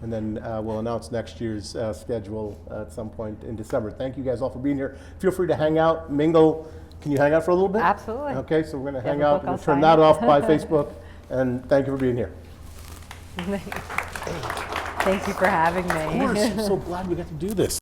Speaker 1: And then we'll announce next year's schedule at some point in December. Thank you guys all for being here. Feel free to hang out, mingle. Can you hang out for a little bit?
Speaker 2: Absolutely.
Speaker 1: Okay, so we're going to
Speaker 2: You have
Speaker 1: hang
Speaker 2: a
Speaker 1: out.
Speaker 2: book,
Speaker 1: We'll
Speaker 2: I'll
Speaker 1: turn
Speaker 2: sign
Speaker 1: that
Speaker 2: it.
Speaker 1: off by Facebook. And thank you for being here.
Speaker 2: Thank you for having me.
Speaker 1: Of course, I'm so glad we got to do this.